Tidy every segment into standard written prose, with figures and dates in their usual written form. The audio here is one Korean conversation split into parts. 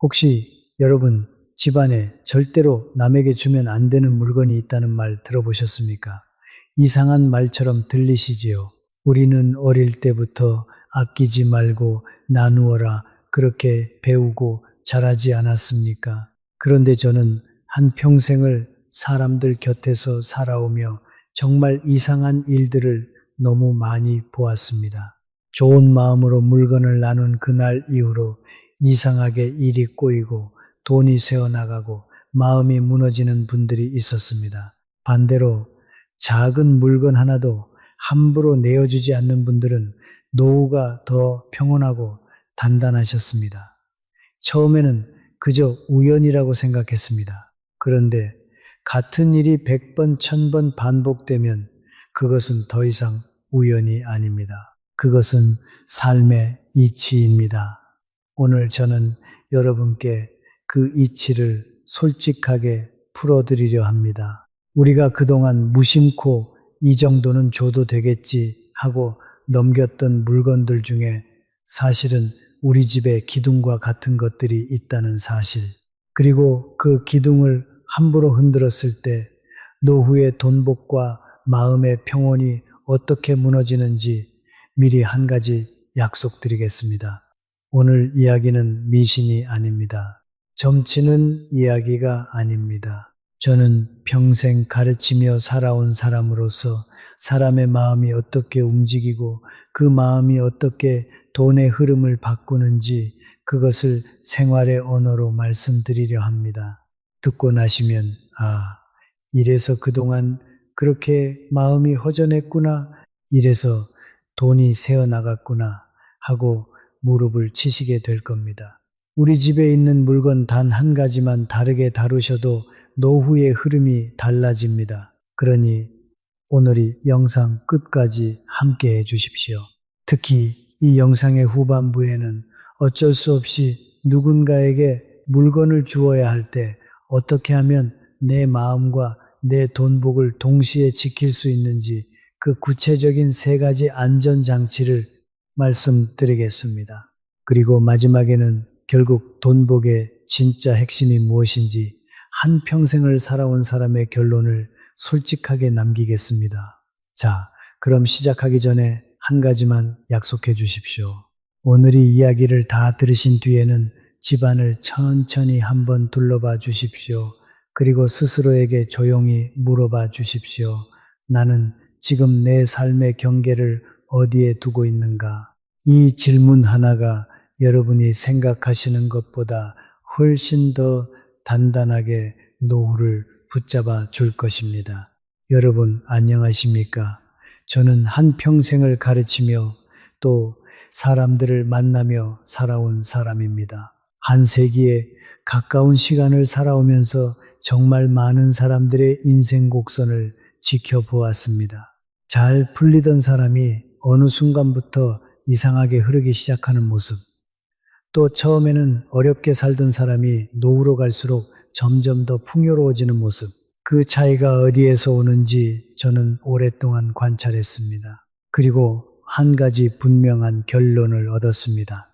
혹시 여러분 집안에 절대로 남에게 주면 안 되는 물건이 있다는 말 들어보셨습니까? 이상한 말처럼 들리시지요? 우리는 어릴 때부터 아끼지 말고 나누어라 그렇게 배우고 자라지 않았습니까? 그런데 저는 한평생을 사람들 곁에서 살아오며 정말 이상한 일들을 너무 많이 보았습니다. 좋은 마음으로 물건을 나눈 그날 이후로 이상하게 일이 꼬이고 돈이 새어나가고 마음이 무너지는 분들이 있었습니다. 반대로 작은 물건 하나도 함부로 내어주지 않는 분들은 노후가 더 평온하고 단단하셨습니다. 처음에는 그저 우연이라고 생각했습니다. 그런데 같은 일이 100번, 1000번 반복되면 그것은 더 이상 우연이 아닙니다. 그것은 삶의 이치입니다. 오늘 저는 여러분께 그 이치를 솔직하게 풀어드리려 합니다. 우리가 그동안 무심코 이 정도는 줘도 되겠지 하고 넘겼던 물건들 중에 사실은 우리 집에 기둥과 같은 것들이 있다는 사실, 그리고 그 기둥을 함부로 흔들었을 때 노후의 돈복과 마음의 평온이 어떻게 무너지는지 미리 한 가지 약속드리겠습니다. 오늘 이야기는 미신이 아닙니다. 점치는 이야기가 아닙니다. 저는 평생 가르치며 살아온 사람으로서 사람의 마음이 어떻게 움직이고 그 마음이 어떻게 돈의 흐름을 바꾸는지 그것을 생활의 언어로 말씀드리려 합니다. 듣고 나시면 이래서 그동안 그렇게 마음이 허전했구나, 이래서 돈이 새어나갔구나 하고 무릎을 치시게 될 겁니다. 우리 집에 있는 물건 단 한 가지만 다르게 다루셔도 노후의 흐름이 달라집니다. 그러니 오늘 이 영상 끝까지 함께 해 주십시오. 특히 이 영상의 후반부에는 어쩔 수 없이 누군가에게 물건을 주어야 할 때 어떻게 하면 내 마음과 내 돈복을 동시에 지킬 수 있는지 그 구체적인 3가지 안전장치를 말씀드리겠습니다. 그리고 마지막에는 결국 돈복의 진짜 핵심이 무엇인지 한평생을 살아온 사람의 결론을 솔직하게 남기겠습니다. 자, 그럼 시작하기 전에 한 가지만 약속해 주십시오. 오늘 이 이야기를 다 들으신 뒤에는 집안을 천천히 한번 둘러봐 주십시오. 그리고 스스로에게 조용히 물어봐 주십시오. 나는 지금 내 삶의 경계를 어디에 두고 있는가? 이 질문 하나가 여러분이 생각하시는 것보다 훨씬 더 단단하게 노후를 붙잡아 줄 것입니다. 여러분 안녕하십니까? 저는 한평생을 가르치며 또 사람들을 만나며 살아온 사람입니다. 한 세기에 가까운 시간을 살아오면서 정말 많은 사람들의 인생 곡선을 지켜보았습니다. 잘 풀리던 사람이 어느 순간부터 이상하게 흐르기 시작하는 모습, 또 처음에는 어렵게 살던 사람이 노후로 갈수록 점점 더 풍요로워지는 모습, 그 차이가 어디에서 오는지 저는 오랫동안 관찰했습니다. 그리고 한 가지 분명한 결론을 얻었습니다.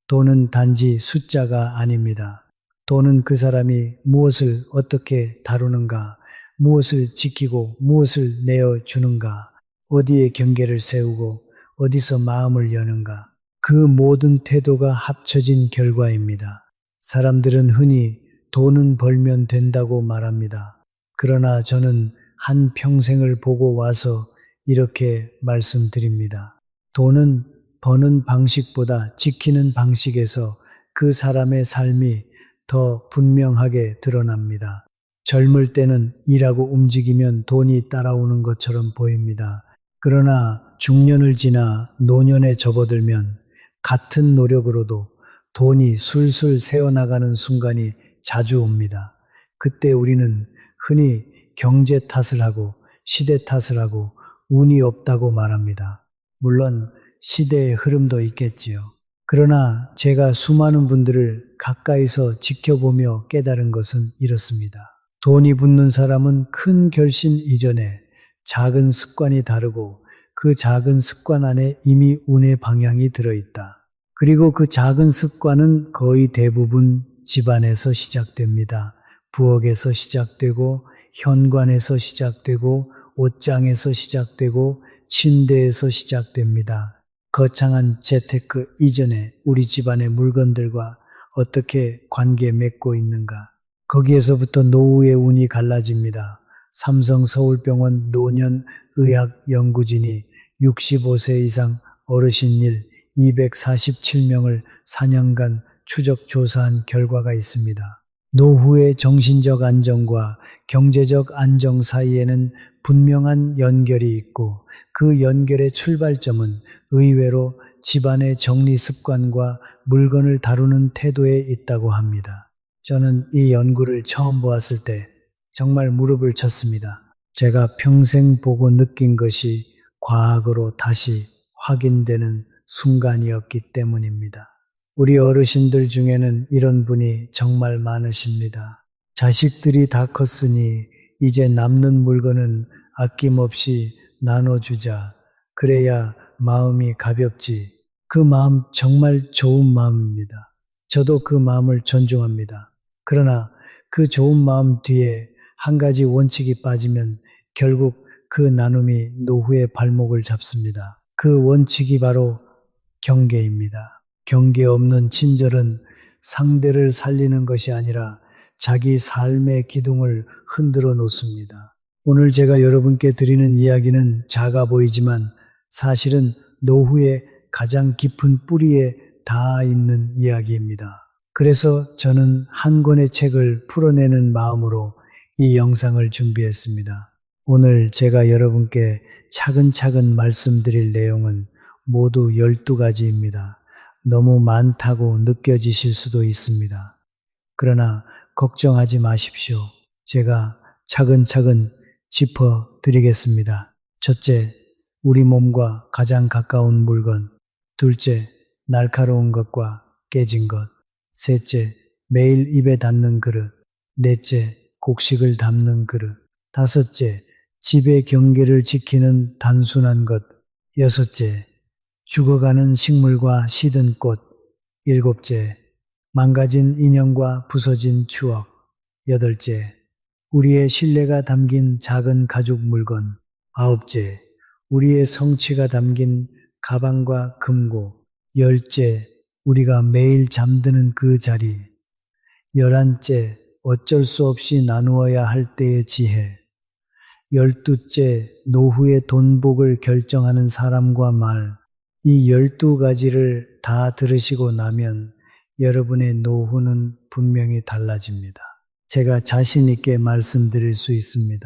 돈은 단지 숫자가 아닙니다. 돈은 그 사람이 무엇을 어떻게 다루는가, 무엇을 지키고 무엇을 내어주는가, 어디에 경계를 세우고 어디서 마음을 여는가, 그 모든 태도가 합쳐진 결과입니다. 사람들은 흔히 돈은 벌면 된다고 말합니다. 그러나 저는 한 평생을 보고 와서 이렇게 말씀드립니다. 돈은 버는 방식보다 지키는 방식에서 그 사람의 삶이 더 분명하게 드러납니다. 젊을 때는 일하고 움직이면 돈이 따라오는 것처럼 보입니다. 그러나 중년을 지나 노년에 접어들면 같은 노력으로도 돈이 술술 새어나가는 순간이 자주 옵니다. 그때 우리는 흔히 경제 탓을 하고 시대 탓을 하고 운이 없다고 말합니다. 물론 시대의 흐름도 있겠지요. 그러나 제가 수많은 분들을 가까이서 지켜보며 깨달은 것은 이렇습니다. 돈이 붙는 사람은 큰 결심 이전에 작은 습관이 다르고 그 작은 습관 안에 이미 운의 방향이 들어있다. 그리고 그 작은 습관은 거의 대부분 집안에서 시작됩니다. 부엌에서 시작되고 현관에서 시작되고 옷장에서 시작되고 침대에서 시작됩니다. 거창한 재테크 이전에 우리 집안의 물건들과 어떻게 관계 맺고 있는가? 거기에서부터 노후의 운이 갈라집니다. 삼성 서울병원 노년의학연구진이 65세 이상 어르신일 247명을 4년간 추적 조사한 결과가 있습니다. 노후의 정신적 안정과 경제적 안정 사이에는 분명한 연결이 있고 그 연결의 출발점은 의외로 집안의 정리 습관과 물건을 다루는 태도에 있다고 합니다. 저는 이 연구를 처음 보았을 때 정말 무릎을 쳤습니다. 제가 평생 보고 느낀 것이 과학으로 다시 확인되는 순간이었기 때문입니다. 우리 어르신들 중에는 이런 분이 정말 많으십니다. 자식들이 다 컸으니 이제 남는 물건은 아낌없이 나눠주자. 그래야 마음이 가볍지. 그 마음 정말 좋은 마음입니다. 저도 그 마음을 존중합니다. 그러나 그 좋은 마음 뒤에 한 가지 원칙이 빠지면 결국 그 나눔이 노후의 발목을 잡습니다. 그 원칙이 바로 경계입니다. 경계 없는 친절은 상대를 살리는 것이 아니라 자기 삶의 기둥을 흔들어 놓습니다. 오늘 제가 여러분께 드리는 이야기는 작아 보이지만 사실은 노후의 가장 깊은 뿌리에 닿아 있는 이야기입니다. 그래서 저는 한 권의 책을 풀어내는 마음으로 이 영상을 준비했습니다. 오늘 제가 여러분께 차근차근 말씀드릴 내용은 모두 12가지입니다. 너무 많다고 느껴지실 수도 있습니다. 그러나 걱정하지 마십시오. 제가 차근차근 짚어드리겠습니다. 첫째, 우리 몸과 가장 가까운 물건. 둘째, 날카로운 것과 깨진 것. 셋째, 매일 입에 닿는 그릇. 넷째, 곡식을 담는 그릇. 다섯째, 집의 경계를 지키는 단순한 것. 여섯째, 죽어가는 식물과 시든 꽃. 일곱째, 망가진 인형과 부서진 추억. 여덟째, 우리의 신뢰가 담긴 작은 가죽 물건. 아홉째, 우리의 성취가 담긴 가방과 금고. 열째, 우리가 매일 잠드는 그 자리. 11째, 어쩔 수 없이 나누어야 할 때의 지혜. 12째, 노후의 돈복을 결정하는 사람과 말. 이 12가지를 다 들으시고 나면 여러분의 노후는 분명히 달라집니다. 제가 자신 있게 말씀드릴 수 있습니다.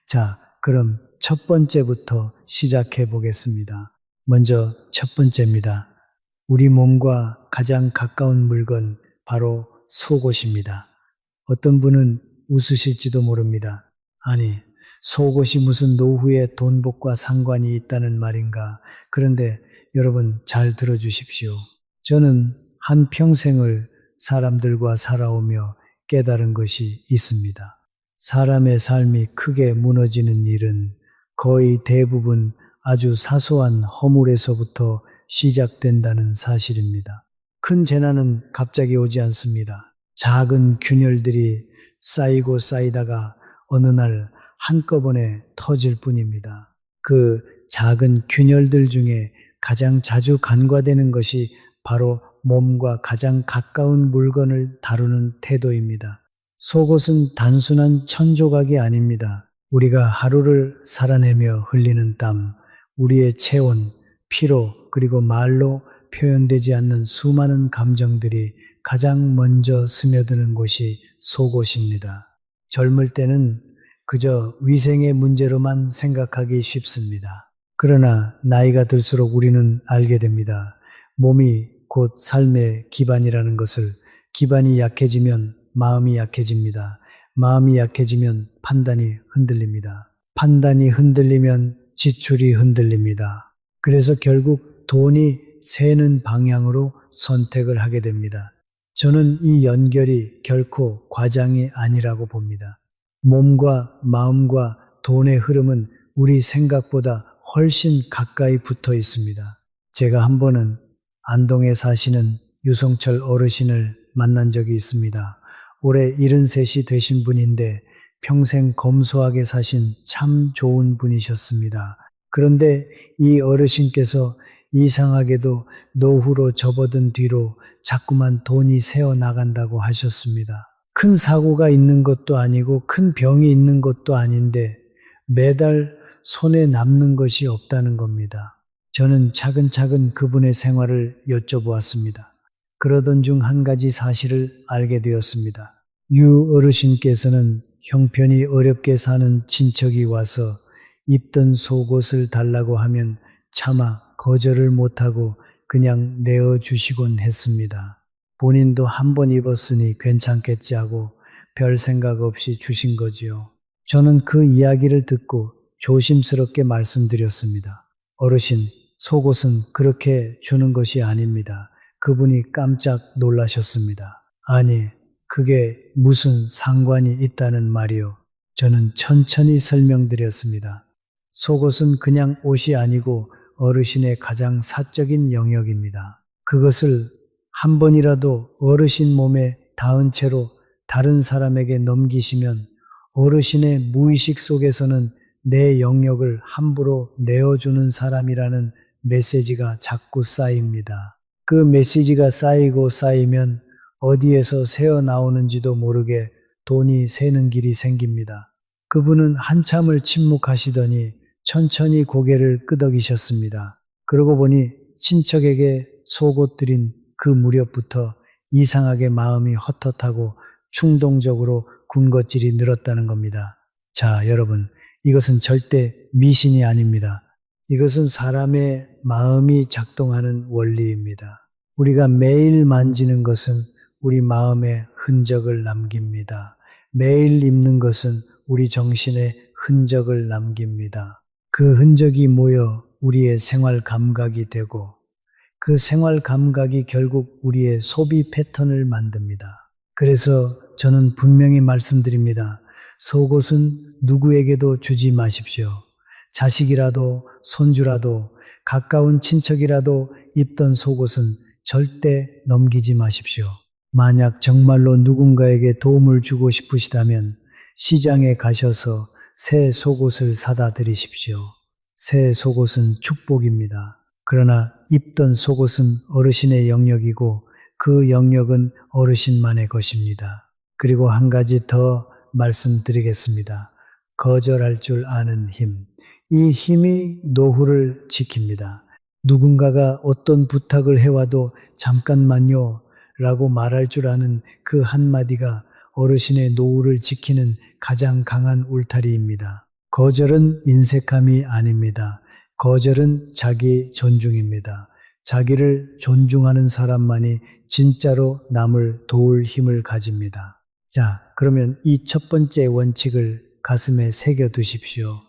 자, 그럼 첫 번째부터 시작해 보겠습니다. 먼저 첫 번째입니다. 우리 몸과 가장 가까운 물건, 바로 속옷입니다. 어떤 분은 웃으실지도 모릅니다. 아니, 속옷이 무슨 노후의 돈복과 상관이 있다는 말인가? 그런데 여러분 잘 들어주십시오. 저는 한평생을 사람들과 살아오며 깨달은 것이 있습니다. 사람의 삶이 크게 무너지는 일은 거의 대부분 아주 사소한 허물에서부터 시작된다는 사실입니다. 큰 재난은 갑자기 오지 않습니다. 작은 균열들이 쌓이고 쌓이다가 어느 날 한꺼번에 터질 뿐입니다. 그 작은 균열들 중에 가장 자주 간과되는 것이 바로 몸과 가장 가까운 물건을 다루는 태도입니다. 속옷은 단순한 천조각이 아닙니다. 우리가 하루를 살아내며 흘리는 땀, 우리의 체온, 피로, 그리고 말로 표현되지 않는 수많은 감정들이 가장 먼저 스며드는 곳이 속옷입니다. 젊을 때는 그저 위생의 문제로만 생각하기 쉽습니다. 그러나 나이가 들수록 우리는 알게 됩니다. 몸이 곧 삶의 기반이라는 것을. 기반이 약해지면 마음이 약해집니다. 마음이 약해지면 판단이 흔들립니다. 판단이 흔들리면 지출이 흔들립니다. 그래서 결국 돈이 새는 방향으로 선택을 하게 됩니다. 저는 이 연결이 결코 과장이 아니라고 봅니다. 몸과 마음과 돈의 흐름은 우리 생각보다 훨씬 가까이 붙어 있습니다. 제가 한 번은 안동에 사시는 유성철 어르신을 만난 적이 있습니다. 올해 73이 되신 분인데 평생 검소하게 사신 참 좋은 분이셨습니다. 그런데 이 어르신께서 이상하게도 노후로 접어든 뒤로 자꾸만 돈이 새어 나간다고 하셨습니다. 큰 사고가 있는 것도 아니고 큰 병이 있는 것도 아닌데 매달 손에 남는 것이 없다는 겁니다. 저는 차근차근 그분의 생활을 여쭤보았습니다. 그러던 중 한 가지 사실을 알게 되었습니다. 유 어르신께서는 형편이 어렵게 사는 친척이 와서 입던 속옷을 달라고 하면 차마 거절을 못하고 그냥 내어주시곤 했습니다. 본인도 한 번 입었으니 괜찮겠지 하고 별 생각 없이 주신 거지요. 저는 그 이야기를 듣고 조심스럽게 말씀드렸습니다. 어르신, 속옷은 그렇게 주는 것이 아닙니다. 그분이 깜짝 놀라셨습니다. 아니, 그게 무슨 상관이 있다는 말이요. 저는 천천히 설명드렸습니다. 속옷은 그냥 옷이 아니고 어르신의 가장 사적인 영역입니다. 그것을 한 번이라도 어르신 몸에 닿은 채로 다른 사람에게 넘기시면 어르신의 무의식 속에서는 내 영역을 함부로 내어주는 사람이라는 메시지가 자꾸 쌓입니다. 그 메시지가 쌓이고 쌓이면 어디에서 새어나오는지도 모르게 돈이 새는 길이 생깁니다. 그분은 한참을 침묵하시더니 천천히 고개를 끄덕이셨습니다. 그러고 보니 친척에게 속옷 드린 그 무렵부터 이상하게 마음이 헛헛하고 충동적으로 군것질이 늘었다는 겁니다. 자, 여러분, 이것은 절대 미신이 아닙니다. 이것은 사람의 마음이 작동하는 원리입니다. 우리가 매일 만지는 것은 우리 마음의 흔적을 남깁니다. 매일 입는 것은 우리 정신의 흔적을 남깁니다. 그 흔적이 모여 우리의 생활 감각이 되고 그 생활 감각이 결국 우리의 소비 패턴을 만듭니다. 그래서 저는 분명히 말씀드립니다. 속옷은 누구에게도 주지 마십시오. 자식이라도 손주라도 가까운 친척이라도 입던 속옷은 절대 넘기지 마십시오. 만약 정말로 누군가에게 도움을 주고 싶으시다면 시장에 가셔서 새 속옷을 사다 드리십시오. 새 속옷은 축복입니다. 그러나 입던 속옷은 어르신의 영역이고 그 영역은 어르신만의 것입니다. 그리고 한 가지 더 말씀드리겠습니다. 거절할 줄 아는 힘. 이 힘이 노후를 지킵니다. 누군가가 어떤 부탁을 해와도 잠깐만요 라고 말할 줄 아는 그 한마디가 어르신의 노후를 지키는 가장 강한 울타리입니다. 거절은 인색함이 아닙니다. 거절은 자기 존중입니다. 자기를 존중하는 사람만이 진짜로 남을 도울 힘을 가집니다. 자, 그러면 이 첫 번째 원칙을 가슴에 새겨 두십시오.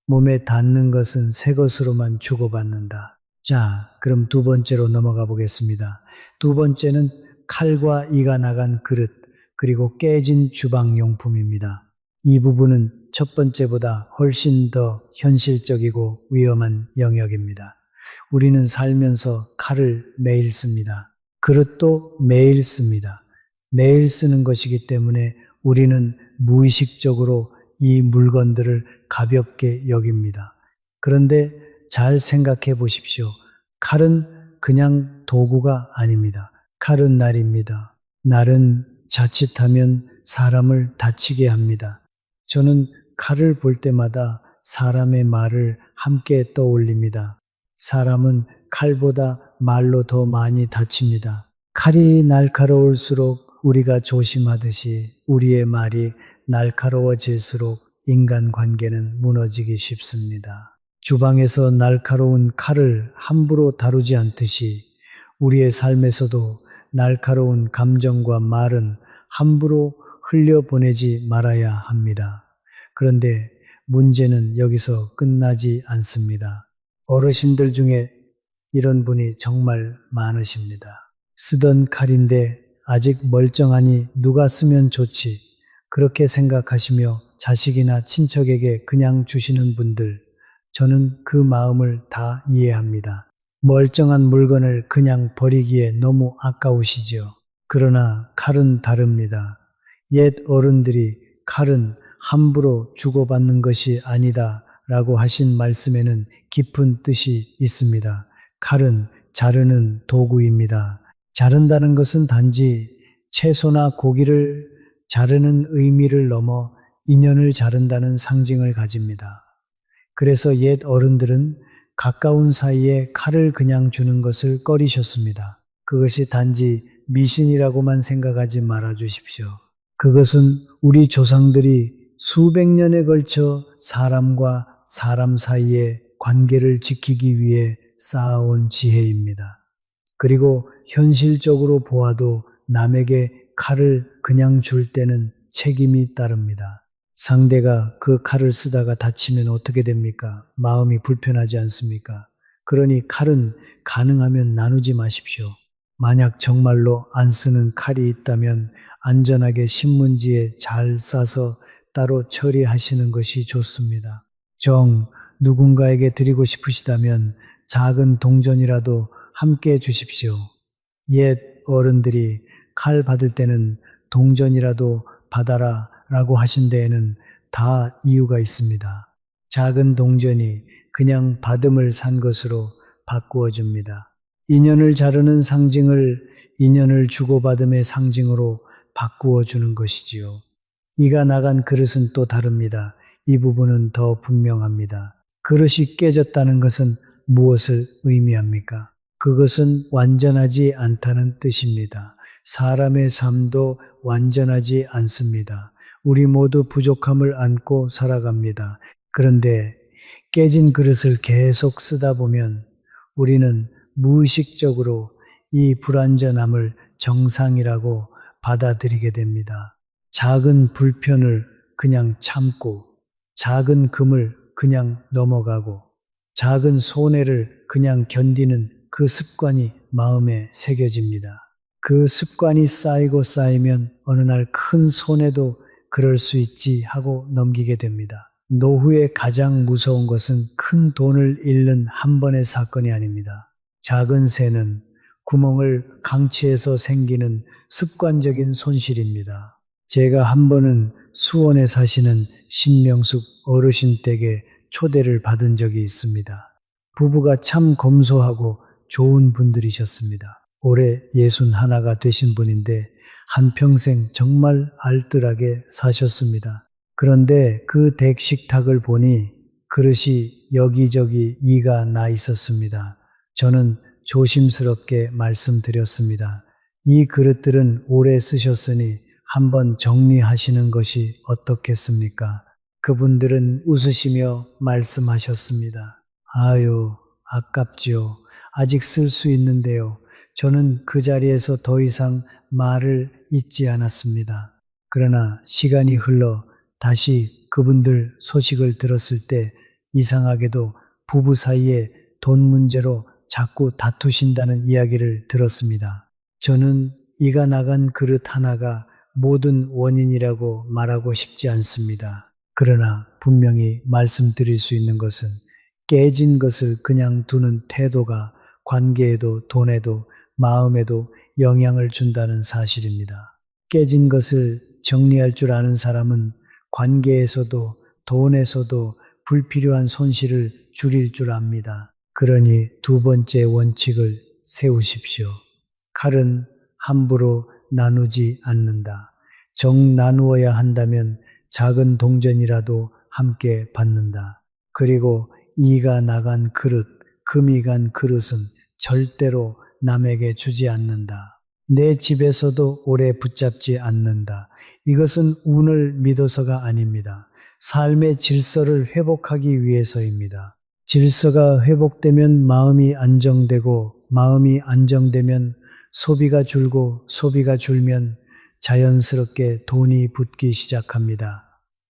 몸에 닿는 것은 새 것으로만 주고받는다. 자, 그럼 두 번째로 넘어가 보겠습니다. 두 번째는 칼과 이가 나간 그릇, 그리고 깨진 주방용품입니다. 이 부분은 첫 번째보다 훨씬 더 현실적이고 위험한 영역입니다. 우리는 살면서 칼을 매일 씁니다. 그릇도 매일 씁니다. 매일 쓰는 것이기 때문에 우리는 무의식적으로 이 물건들을 가볍게 여깁니다. 그런데 잘 생각해 보십시오. 칼은 그냥 도구가 아닙니다. 칼은 날입니다. 날은 자칫하면 사람을 다치게 합니다. 저는 칼을 볼 때마다 사람의 말을 함께 떠올립니다. 사람은 칼보다 말로 더 많이 다칩니다. 칼이 날카로울수록 우리가 조심하듯이 우리의 말이 날카로워질수록 인간관계는 무너지기 쉽습니다. 주방에서 날카로운 칼을 함부로 다루지 않듯이 우리의 삶에서도 날카로운 감정과 말은 함부로 흘려보내지 말아야 합니다. 그런데 문제는 여기서 끝나지 않습니다. 어르신들 중에 이런 분이 정말 많으십니다. 쓰던 칼인데 아직 멀쩡하니 누가 쓰면 좋지. 그렇게 생각하시며 자식이나 친척에게 그냥 주시는 분들, 저는 그 마음을 다 이해합니다. 멀쩡한 물건을 그냥 버리기에 너무 아까우시죠. 그러나 칼은 다릅니다. 옛 어른들이 칼은 함부로 주고받는 것이 아니다 라고 하신 말씀에는 깊은 뜻이 있습니다. 칼은 자르는 도구입니다. 자른다는 것은 단지 채소나 고기를 자르는 의미를 넘어 인연을 자른다는 상징을 가집니다. 그래서 옛 어른들은 가까운 사이에 칼을 그냥 주는 것을 꺼리셨습니다. 그것이 단지 미신이라고만 생각하지 말아 주십시오. 그것은 우리 조상들이 수백 년에 걸쳐 사람과 사람 사이의 관계를 지키기 위해 쌓아온 지혜입니다. 그리고 현실적으로 보아도 남에게 칼을 그냥 줄 때는 책임이 따릅니다. 상대가 그 칼을 쓰다가 다치면 어떻게 됩니까? 마음이 불편하지 않습니까? 그러니 칼은 가능하면 나누지 마십시오. 만약 정말로 안 쓰는 칼이 있다면 안전하게 신문지에 잘 싸서 따로 처리하시는 것이 좋습니다. 누군가에게 드리고 싶으시다면 작은 동전이라도 함께 주십시오. 옛 어른들이 칼 받을 때는 동전이라도 받아라 라고 하신 데에는 다 이유가 있습니다. 작은 동전이 그냥 받음을 산 것으로 바꾸어 줍니다. 인연을 자르는 상징을 인연을 주고받음의 상징으로 바꾸어 주는 것이지요. 이가 나간 그릇은 또 다릅니다. 이 부분은 더 분명합니다. 그릇이 깨졌다는 것은 무엇을 의미합니까? 그것은 완전하지 않다는 뜻입니다. 사람의 삶도 완전하지 않습니다. 우리 모두 부족함을 안고 살아갑니다. 그런데 깨진 그릇을 계속 쓰다 보면 우리는 무의식적으로 이 불완전함을 정상이라고 받아들이게 됩니다. 작은 불편을 그냥 참고, 작은 금을 그냥 넘어가고, 작은 손해를 그냥 견디는 그 습관이 마음에 새겨집니다. 그 습관이 쌓이고 쌓이면 어느 날 큰 손해도 그럴 수 있지 하고 넘기게 됩니다. 노후의 가장 무서운 것은 큰 돈을 잃는 한 번의 사건이 아닙니다. 작은 새는 구멍을 강치해서 생기는 습관적인 손실입니다. 제가 한 번은 수원에 사시는 신명숙 어르신 댁에 초대를 받은 적이 있습니다. 부부가 참 검소하고 좋은 분들이셨습니다. 올해 61가 되신 분인데 한평생 정말 알뜰하게 사셨습니다. 그런데 그 댁 식탁을 보니 그릇이 여기저기 이가 나 있었습니다. 저는 조심스럽게 말씀드렸습니다. 이 그릇들은 오래 쓰셨으니 한번 정리하시는 것이 어떻겠습니까? 그분들은 웃으시며 말씀하셨습니다. 아유, 아깝지요. 아직 쓸 수 있는데요. 저는 그 자리에서 더 이상 말을 잇지 않았습니다. 그러나 시간이 흘러 다시 그분들 소식을 들었을 때 이상하게도 부부 사이에 돈 문제로 자꾸 다투신다는 이야기를 들었습니다. 저는 이가 나간 그릇 하나가 모든 원인이라고 말하고 싶지 않습니다. 그러나 분명히 말씀드릴 수 있는 것은 깨진 것을 그냥 두는 태도가 관계에도 돈에도 마음에도 영향을 준다는 사실입니다. 깨진 것을 정리할 줄 아는 사람은 관계에서도 돈에서도 불필요한 손실을 줄일 줄 압니다. 그러니 두 번째 원칙을 세우십시오. 칼은 함부로 나누지 않는다. 정 나누어야 한다면 작은 동전이라도 함께 받는다. 그리고 이가 나간 그릇, 금이 간 그릇은 절대로 남에게 주지 않는다. 내 집에서도 오래 붙잡지 않는다. 이것은 운을 믿어서가 아닙니다. 삶의 질서를 회복하기 위해서입니다. 질서가 회복되면 마음이 안정되고 마음이 안정되면 소비가 줄고 소비가 줄면 자연스럽게 돈이 붙기 시작합니다.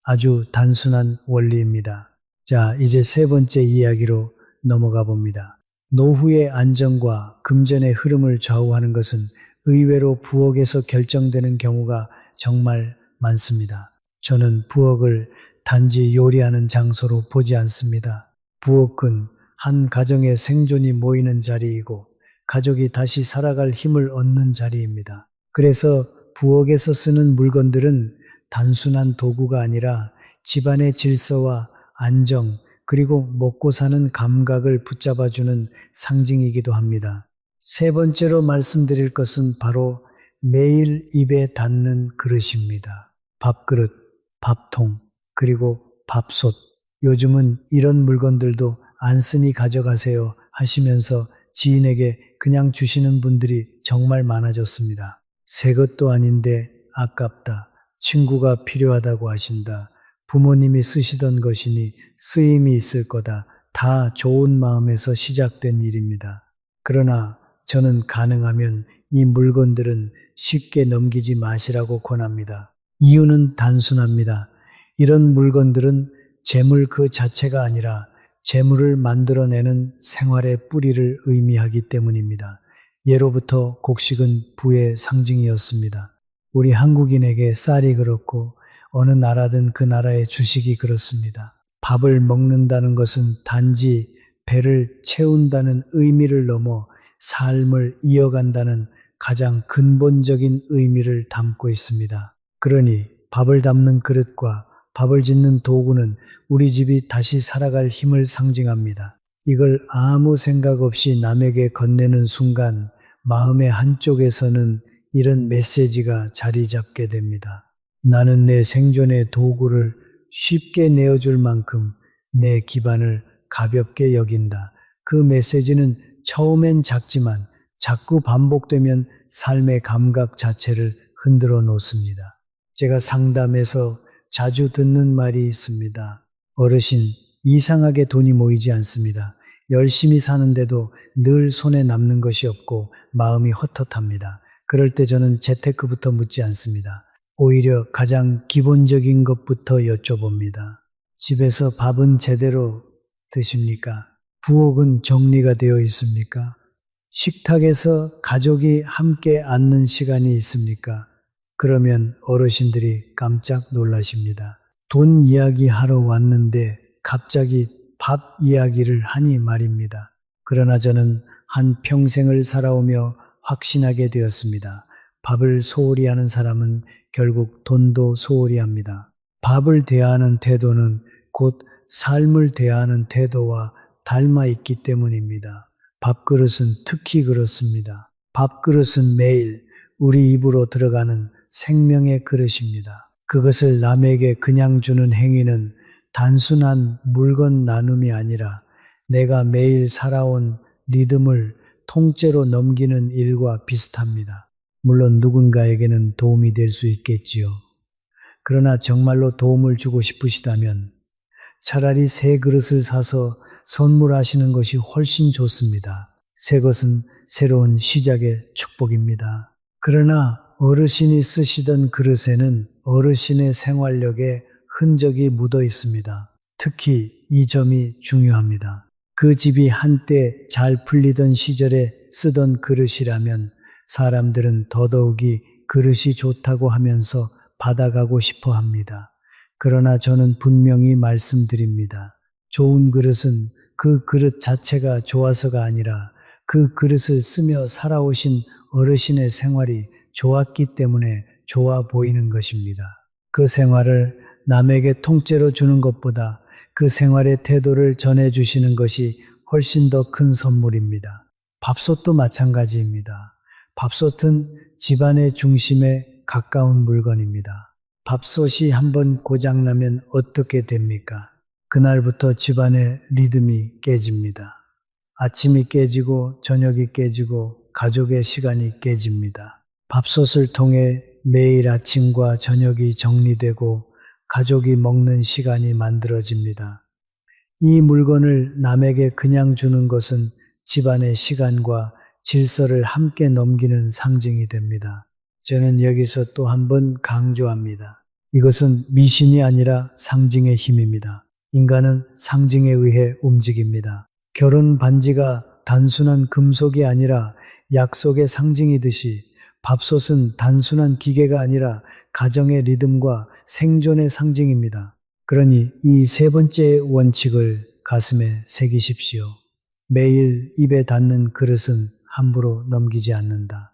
아주 단순한 원리입니다. 자, 이제 세 번째 이야기로 넘어가 봅니다. 노후의 안정과 금전의 흐름을 좌우하는 것은 의외로 부엌에서 결정되는 경우가 정말 많습니다. 저는 부엌을 단지 요리하는 장소로 보지 않습니다. 부엌은 한 가정의 생존이 모이는 자리이고 가족이 다시 살아갈 힘을 얻는 자리입니다. 그래서 부엌에서 쓰는 물건들은 단순한 도구가 아니라 집안의 질서와 안정, 그리고 먹고 사는 감각을 붙잡아주는 상징이기도 합니다. 세 번째로 말씀드릴 것은 바로 매일 입에 닿는 그릇입니다. 밥그릇, 밥통, 그리고 밥솥. 요즘은 이런 물건들도 안 쓰니 가져가세요 하시면서 지인에게 그냥 주시는 분들이 정말 많아졌습니다. 새 것도 아닌데 아깝다. 친구가 필요하다고 하신다. 부모님이 쓰시던 것이니 쓰임이 있을 거다. 다 좋은 마음에서 시작된 일입니다. 그러나 저는 가능하면 이 물건들은 쉽게 넘기지 마시라고 권합니다. 이유는 단순합니다. 이런 물건들은 재물 그 자체가 아니라 재물을 만들어내는 생활의 뿌리를 의미하기 때문입니다. 예로부터 곡식은 부의 상징이었습니다. 우리 한국인에게 쌀이 그렇고 어느 나라든 그 나라의 주식이 그렇습니다. 밥을 먹는다는 것은 단지 배를 채운다는 의미를 넘어 삶을 이어간다는 가장 근본적인 의미를 담고 있습니다. 그러니 밥을 담는 그릇과 밥을 짓는 도구는 우리 집이 다시 살아갈 힘을 상징합니다. 이걸 아무 생각 없이 남에게 건네는 순간 마음의 한쪽에서는 이런 메시지가 자리 잡게 됩니다. 나는 내 생존의 도구를 쉽게 내어줄 만큼 내 기반을 가볍게 여긴다. 그 메시지는 처음엔 작지만 자꾸 반복되면 삶의 감각 자체를 흔들어 놓습니다. 제가 상담에서 자주 듣는 말이 있습니다. 어르신, 이상하게 돈이 모이지 않습니다. 열심히 사는데도 늘 손에 남는 것이 없고 마음이 헛헛합니다. 그럴 때 저는 재테크부터 묻지 않습니다. 오히려 가장 기본적인 것부터 여쭤봅니다. 집에서 밥은 제대로 드십니까? 부엌은 정리가 되어 있습니까? 식탁에서 가족이 함께 앉는 시간이 있습니까? 그러면 어르신들이 깜짝 놀라십니다. 돈 이야기 하러 왔는데 갑자기 밥 이야기를 하니 말입니다. 그러나 저는 한 평생을 살아오며 확신하게 되었습니다. 밥을 소홀히 하는 사람은 결국 돈도 소홀히 합니다. 밥을 대하는 태도는 곧 삶을 대하는 태도와 닮아 있기 때문입니다. 밥그릇은 특히 그렇습니다. 밥그릇은 매일 우리 입으로 들어가는 생명의 그릇입니다. 그것을 남에게 그냥 주는 행위는 단순한 물건 나눔이 아니라 내가 매일 살아온 리듬을 통째로 넘기는 일과 비슷합니다. 물론 누군가에게는 도움이 될 수 있겠지요. 그러나 정말로 도움을 주고 싶으시다면 차라리 새 그릇을 사서 선물하시는 것이 훨씬 좋습니다. 새 것은 새로운 시작의 축복입니다. 그러나 어르신이 쓰시던 그릇에는 어르신의 생활력에 흔적이 묻어 있습니다. 특히 이 점이 중요합니다. 그 집이 한때 잘 풀리던 시절에 쓰던 그릇이라면 사람들은 더더욱이 그릇이 좋다고 하면서 받아가고 싶어 합니다. 그러나 저는 분명히 말씀드립니다. 좋은 그릇은 그 그릇 자체가 좋아서가 아니라 그 그릇을 쓰며 살아오신 어르신의 생활이 좋았기 때문에 좋아 보이는 것입니다. 그 생활을 남에게 통째로 주는 것보다 그 생활의 태도를 전해주시는 것이 훨씬 더 큰 선물입니다. 밥솥도 마찬가지입니다. 밥솥은 집안의 중심에 가까운 물건입니다. 밥솥이 한번 고장나면 어떻게 됩니까? 그날부터 집안의 리듬이 깨집니다. 아침이 깨지고 저녁이 깨지고 가족의 시간이 깨집니다. 밥솥을 통해 매일 아침과 저녁이 정리되고 가족이 먹는 시간이 만들어집니다. 이 물건을 남에게 그냥 주는 것은 집안의 시간과 질서를 함께 넘기는 상징이 됩니다. 저는 여기서 또 한 번 강조합니다. 이것은 미신이 아니라 상징의 힘입니다. 인간은 상징에 의해 움직입니다. 결혼 반지가 단순한 금속이 아니라 약속의 상징이듯이 밥솥은 단순한 기계가 아니라 가정의 리듬과 생존의 상징입니다. 그러니 이 세 번째 원칙을 가슴에 새기십시오. 매일 입에 닿는 그릇은 함부로 넘기지 않는다.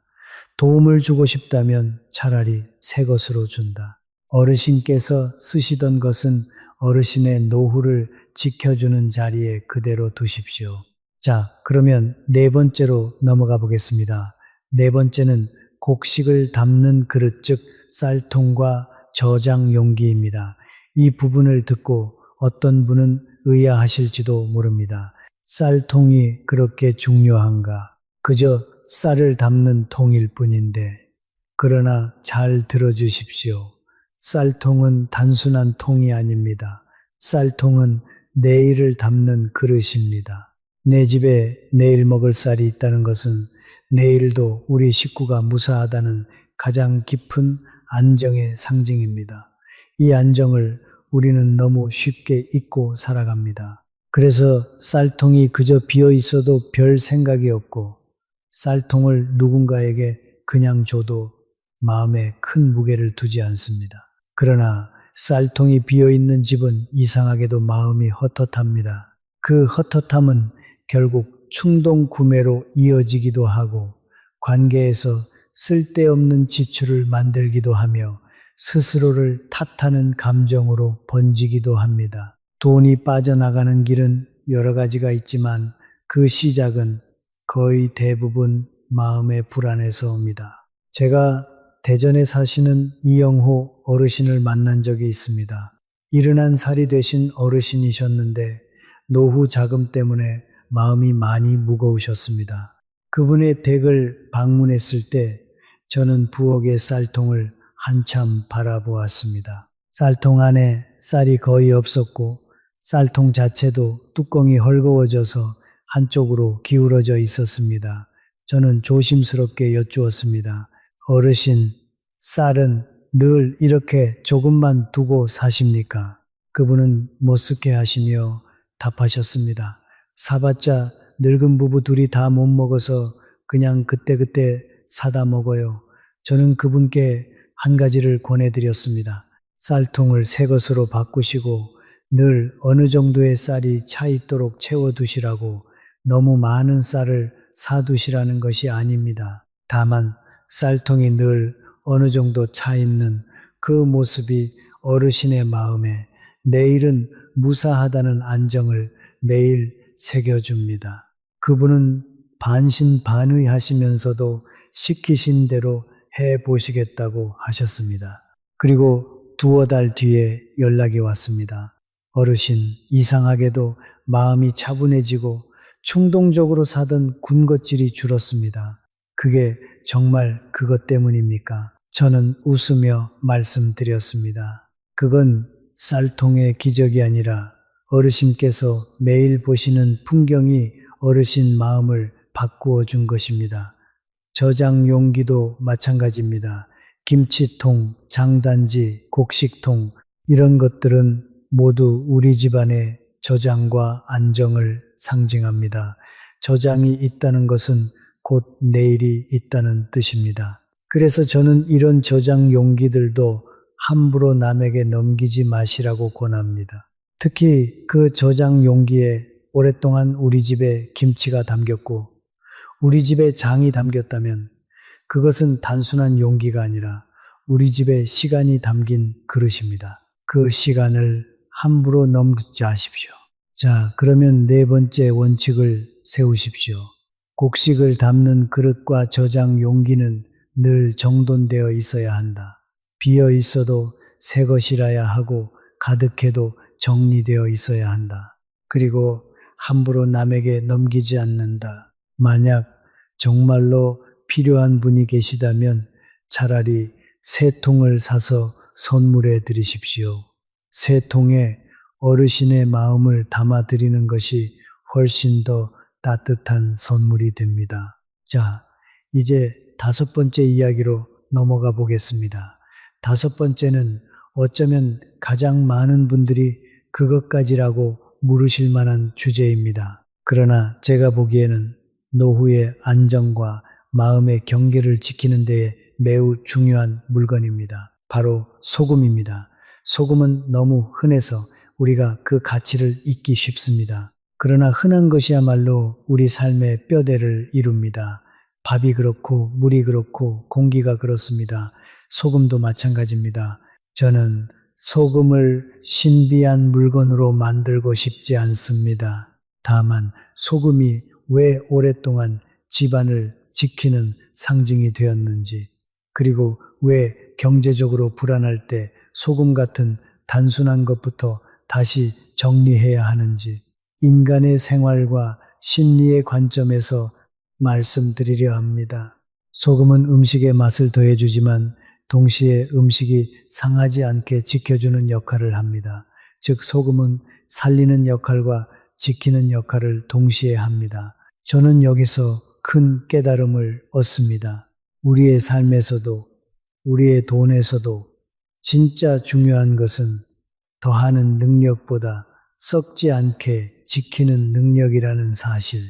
도움을 주고 싶다면 차라리 새 것으로 준다. 어르신께서 쓰시던 것은 어르신의 노후를 지켜주는 자리에 그대로 두십시오. 자, 그러면 네 번째로 넘어가 보겠습니다. 네 번째는 곡식을 담는 그릇, 즉 쌀통과 저장 용기입니다. 이 부분을 듣고 어떤 분은 의아하실지도 모릅니다. 쌀통이 그렇게 중요한가? 그저 쌀을 담는 통일 뿐인데. 그러나 잘 들어주십시오. 쌀통은 단순한 통이 아닙니다. 쌀통은 내일을 담는 그릇입니다. 내 집에 내일 먹을 쌀이 있다는 것은 내일도 우리 식구가 무사하다는 가장 깊은 안정의 상징입니다. 이 안정을 우리는 너무 쉽게 잊고 살아갑니다. 그래서 쌀통이 그저 비어 있어도 별 생각이 없고 쌀통을 누군가에게 그냥 줘도 마음에 큰 무게를 두지 않습니다. 그러나 쌀통이 비어 있는 집은 이상하게도 마음이 헛헛합니다. 그 헛헛함은 결국 충동 구매로 이어지기도 하고 관계에서 쓸데없는 지출을 만들기도 하며 스스로를 탓하는 감정으로 번지기도 합니다. 돈이 빠져나가는 길은 여러 가지가 있지만 그 시작은 거의 대부분 마음의 불안에서 옵니다. 제가 대전에 사시는 이영호 어르신을 만난 적이 있습니다. 71살이 되신 어르신이셨는데 노후 자금 때문에 마음이 많이 무거우셨습니다. 그분의 댁을 방문했을 때 저는 부엌의 쌀통을 한참 바라보았습니다. 쌀통 안에 쌀이 거의 없었고 쌀통 자체도 뚜껑이 헐거워져서 한쪽으로 기울어져 있었습니다. 저는 조심스럽게 여쭈었습니다. 어르신, 쌀은 늘 이렇게 조금만 두고 사십니까? 그분은 못쓰게 하시며 답하셨습니다. 사봤자 늙은 부부 둘이 다 못 먹어서 그냥 그때그때 사다 먹어요. 저는 그분께 한 가지를 권해드렸습니다. 쌀통을 새 것으로 바꾸시고 늘 어느 정도의 쌀이 차 있도록 채워두시라고 너무 많은 쌀을 사두시라는 것이 아닙니다. 다만 쌀통이 늘 어느 정도 차 있는 그 모습이 어르신의 마음에 내일은 무사하다는 안정을 매일 새겨줍니다. 그분은 반신반의하시면서도 시키신 대로 해보시겠다고 하셨습니다. 그리고 두어 달 뒤에 연락이 왔습니다. 어르신, 이상하게도 마음이 차분해지고 충동적으로 사던 군것질이 줄었습니다. 그게 정말 그것 때문입니까? 저는 웃으며 말씀드렸습니다. 그건 쌀통의 기적이 아니라 어르신께서 매일 보시는 풍경이 어르신 마음을 바꾸어 준 것입니다. 저장 용기도 마찬가지입니다. 김치통, 장단지, 곡식통 이런 것들은 모두 우리 집안의 저장과 안정을 상징합니다. 저장이 있다는 것은 곧 내일이 있다는 뜻입니다. 그래서 저는 이런 저장 용기들도 함부로 남에게 넘기지 마시라고 권합니다. 특히 그 저장 용기에 오랫동안 우리 집에 김치가 담겼고 우리 집에 장이 담겼다면 그것은 단순한 용기가 아니라 우리 집에 시간이 담긴 그릇입니다. 그 시간을 함부로 넘기지 마십시오. 자, 그러면 네 번째 원칙을 세우십시오. 곡식을 담는 그릇과 저장 용기는 늘 정돈되어 있어야 한다. 비어 있어도 새 것이라야 하고 가득해도 정리되어 있어야 한다. 그리고 함부로 남에게 넘기지 않는다. 만약 정말로 필요한 분이 계시다면 차라리 새 통을 사서 선물해 드리십시오. 새 통에 어르신의 마음을 담아 드리는 것이 훨씬 더 따뜻한 선물이 됩니다. 자, 이제 다섯 번째 이야기로 넘어가 보겠습니다. 다섯 번째는 어쩌면 가장 많은 분들이 그것까지라고 물으실 만한 주제입니다. 그러나 제가 보기에는 노후의 안정과 마음의 경계를 지키는 데에 매우 중요한 물건입니다. 바로 소금입니다. 소금은 너무 흔해서 우리가 그 가치를 잊기 쉽습니다. 그러나 흔한 것이야말로 우리 삶의 뼈대를 이룹니다. 밥이 그렇고 물이 그렇고 공기가 그렇습니다. 소금도 마찬가지입니다. 저는 소금을 신비한 물건으로 만들고 싶지 않습니다. 다만 소금이 왜 오랫동안 집안을 지키는 상징이 되었는지, 그리고 왜 경제적으로 불안할 때 소금 같은 단순한 것부터 다시 정리해야 하는지, 인간의 생활과 심리의 관점에서 말씀드리려 합니다. 소금은 음식의 맛을 더해주지만 동시에 음식이 상하지 않게 지켜주는 역할을 합니다. 즉, 소금은 살리는 역할과 지키는 역할을 동시에 합니다. 저는 여기서 큰 깨달음을 얻습니다. 우리의 삶에서도, 우리의 돈에서도 진짜 중요한 것은 더하는 능력보다 썩지 않게 지키는 능력이라는 사실.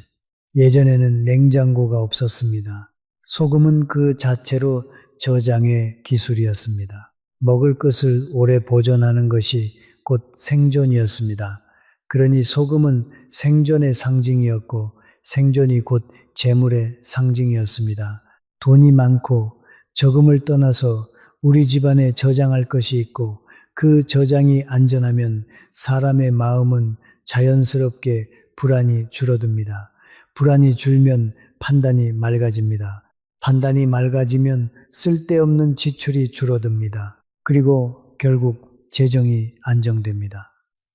예전에는 냉장고가 없었습니다. 소금은 그 자체로 저장의 기술이었습니다. 먹을 것을 오래 보존하는 것이 곧 생존이었습니다. 그러니 소금은 생존의 상징이었고 생존이 곧 재물의 상징이었습니다. 돈이 많고 적음을 떠나서 우리 집안에 저장할 것이 있고 그 저장이 안전하면 사람의 마음은 자연스럽게 불안이 줄어듭니다. 불안이 줄면 판단이 맑아집니다. 판단이 맑아지면 쓸데없는 지출이 줄어듭니다. 그리고 결국 재정이 안정됩니다.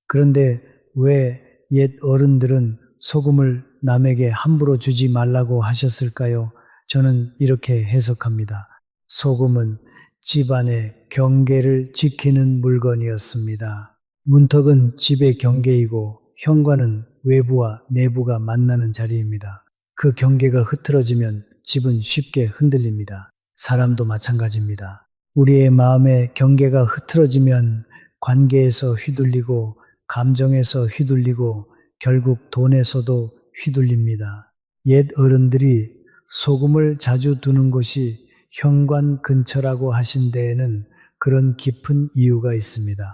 그런데 왜 옛 어른들은 소금을 남에게 함부로 주지 말라고 하셨을까요? 저는 이렇게 해석합니다. 소금은 집안의 경계를 지키는 물건이었습니다. 문턱은 집의 경계이고 현관은 외부와 내부가 만나는 자리입니다. 그 경계가 흐트러지면 집은 쉽게 흔들립니다. 사람도 마찬가지입니다. 우리의 마음의 경계가 흐트러지면 관계에서 휘둘리고 감정에서 휘둘리고 결국 돈에서도 휘둘립니다. 옛 어른들이 소금을 자주 두는 곳이 현관 근처라고 하신 데에는 그런 깊은 이유가 있습니다.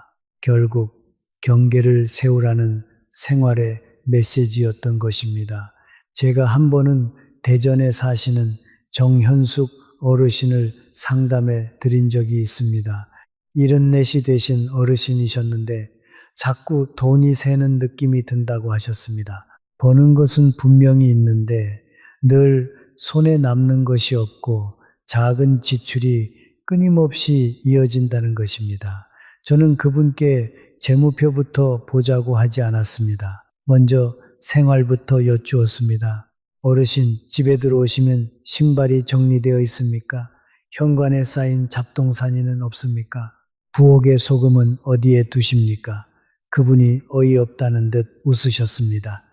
결국 경계를 세우라는 생활의 메시지였던 것입니다. 제가 한 번은 대전에 사시는 정현숙 어르신을 상담해 드린 적이 있습니다. 74이 되신 어르신이셨는데 자꾸 돈이 새는 느낌이 든다고 하셨습니다. 버는 것은 분명히 있는데 늘 손에 남는 것이 없고 작은 지출이 끊임없이 이어진다는 것입니다. 저는 그분께 재무표부터 보자고 하지 않았습니다. 먼저 생활부터 여쭈었습니다. 어르신, 집에 들어오시면 신발이 정리되어 있습니까? 현관에 쌓인 잡동사니는 없습니까? 부엌의 소금은 어디에 두십니까? 그분이 어이없다는 듯 웃으셨습니다.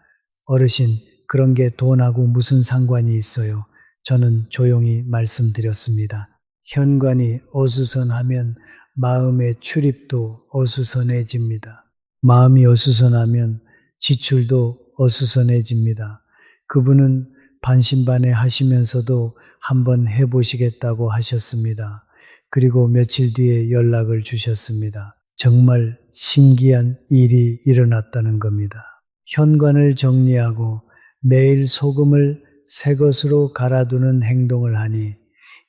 어르신, 그런 게 돈하고 무슨 상관이 있어요? 저는 조용히 말씀드렸습니다. 현관이 어수선하면 마음의 출입도 어수선해집니다. 마음이 어수선하면 지출도 어수선해집니다. 그분은 반신반의 하시면서도 한번 해보시겠다고 하셨습니다. 그리고 며칠 뒤에 연락을 주셨습니다. 정말 신기한 일이 일어났다는 겁니다. 현관을 정리하고 매일 소금을 새 것으로 갈아두는 행동을 하니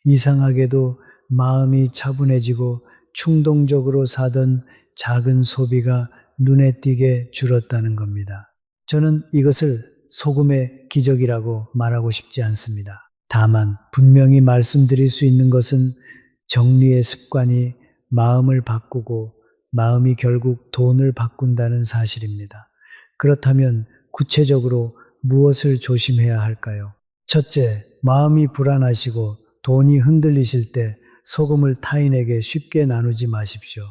이상하게도 마음이 차분해지고 충동적으로 사던 작은 소비가 눈에 띄게 줄었다는 겁니다. 저는 이것을 소금의 기적이라고 말하고 싶지 않습니다. 다만 분명히 말씀드릴 수 있는 것은 정리의 습관이 마음을 바꾸고 마음이 결국 돈을 바꾼다는 사실입니다. 그렇다면 구체적으로 무엇을 조심해야 할까요? 첫째, 마음이 불안하시고 돈이 흔들리실 때 소금을 타인에게 쉽게 나누지 마십시오.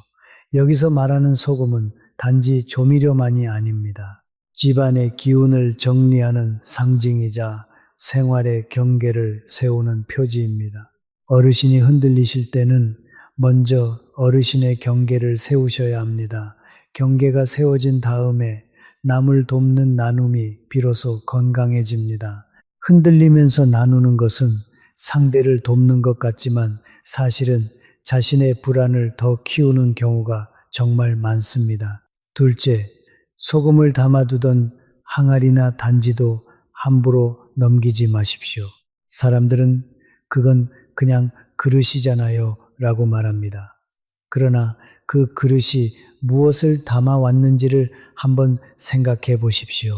여기서 말하는 소금은 단지 조미료만이 아닙니다. 집안의 기운을 정리하는 상징이자 생활의 경계를 세우는 표지입니다. 어르신이 흔들리실 때는 먼저 어르신의 경계를 세우셔야 합니다. 경계가 세워진 다음에 남을 돕는 나눔이 비로소 건강해집니다. 흔들리면서 나누는 것은 상대를 돕는 것 같지만 사실은 자신의 불안을 더 키우는 경우가 정말 많습니다. 둘째, 소금을 담아두던 항아리나 단지도 함부로 넘기지 마십시오. 사람들은 그건 그냥 그릇이잖아요 라고 말합니다. 그러나 그 그릇이 무엇을 담아왔는지를 한번 생각해 보십시오.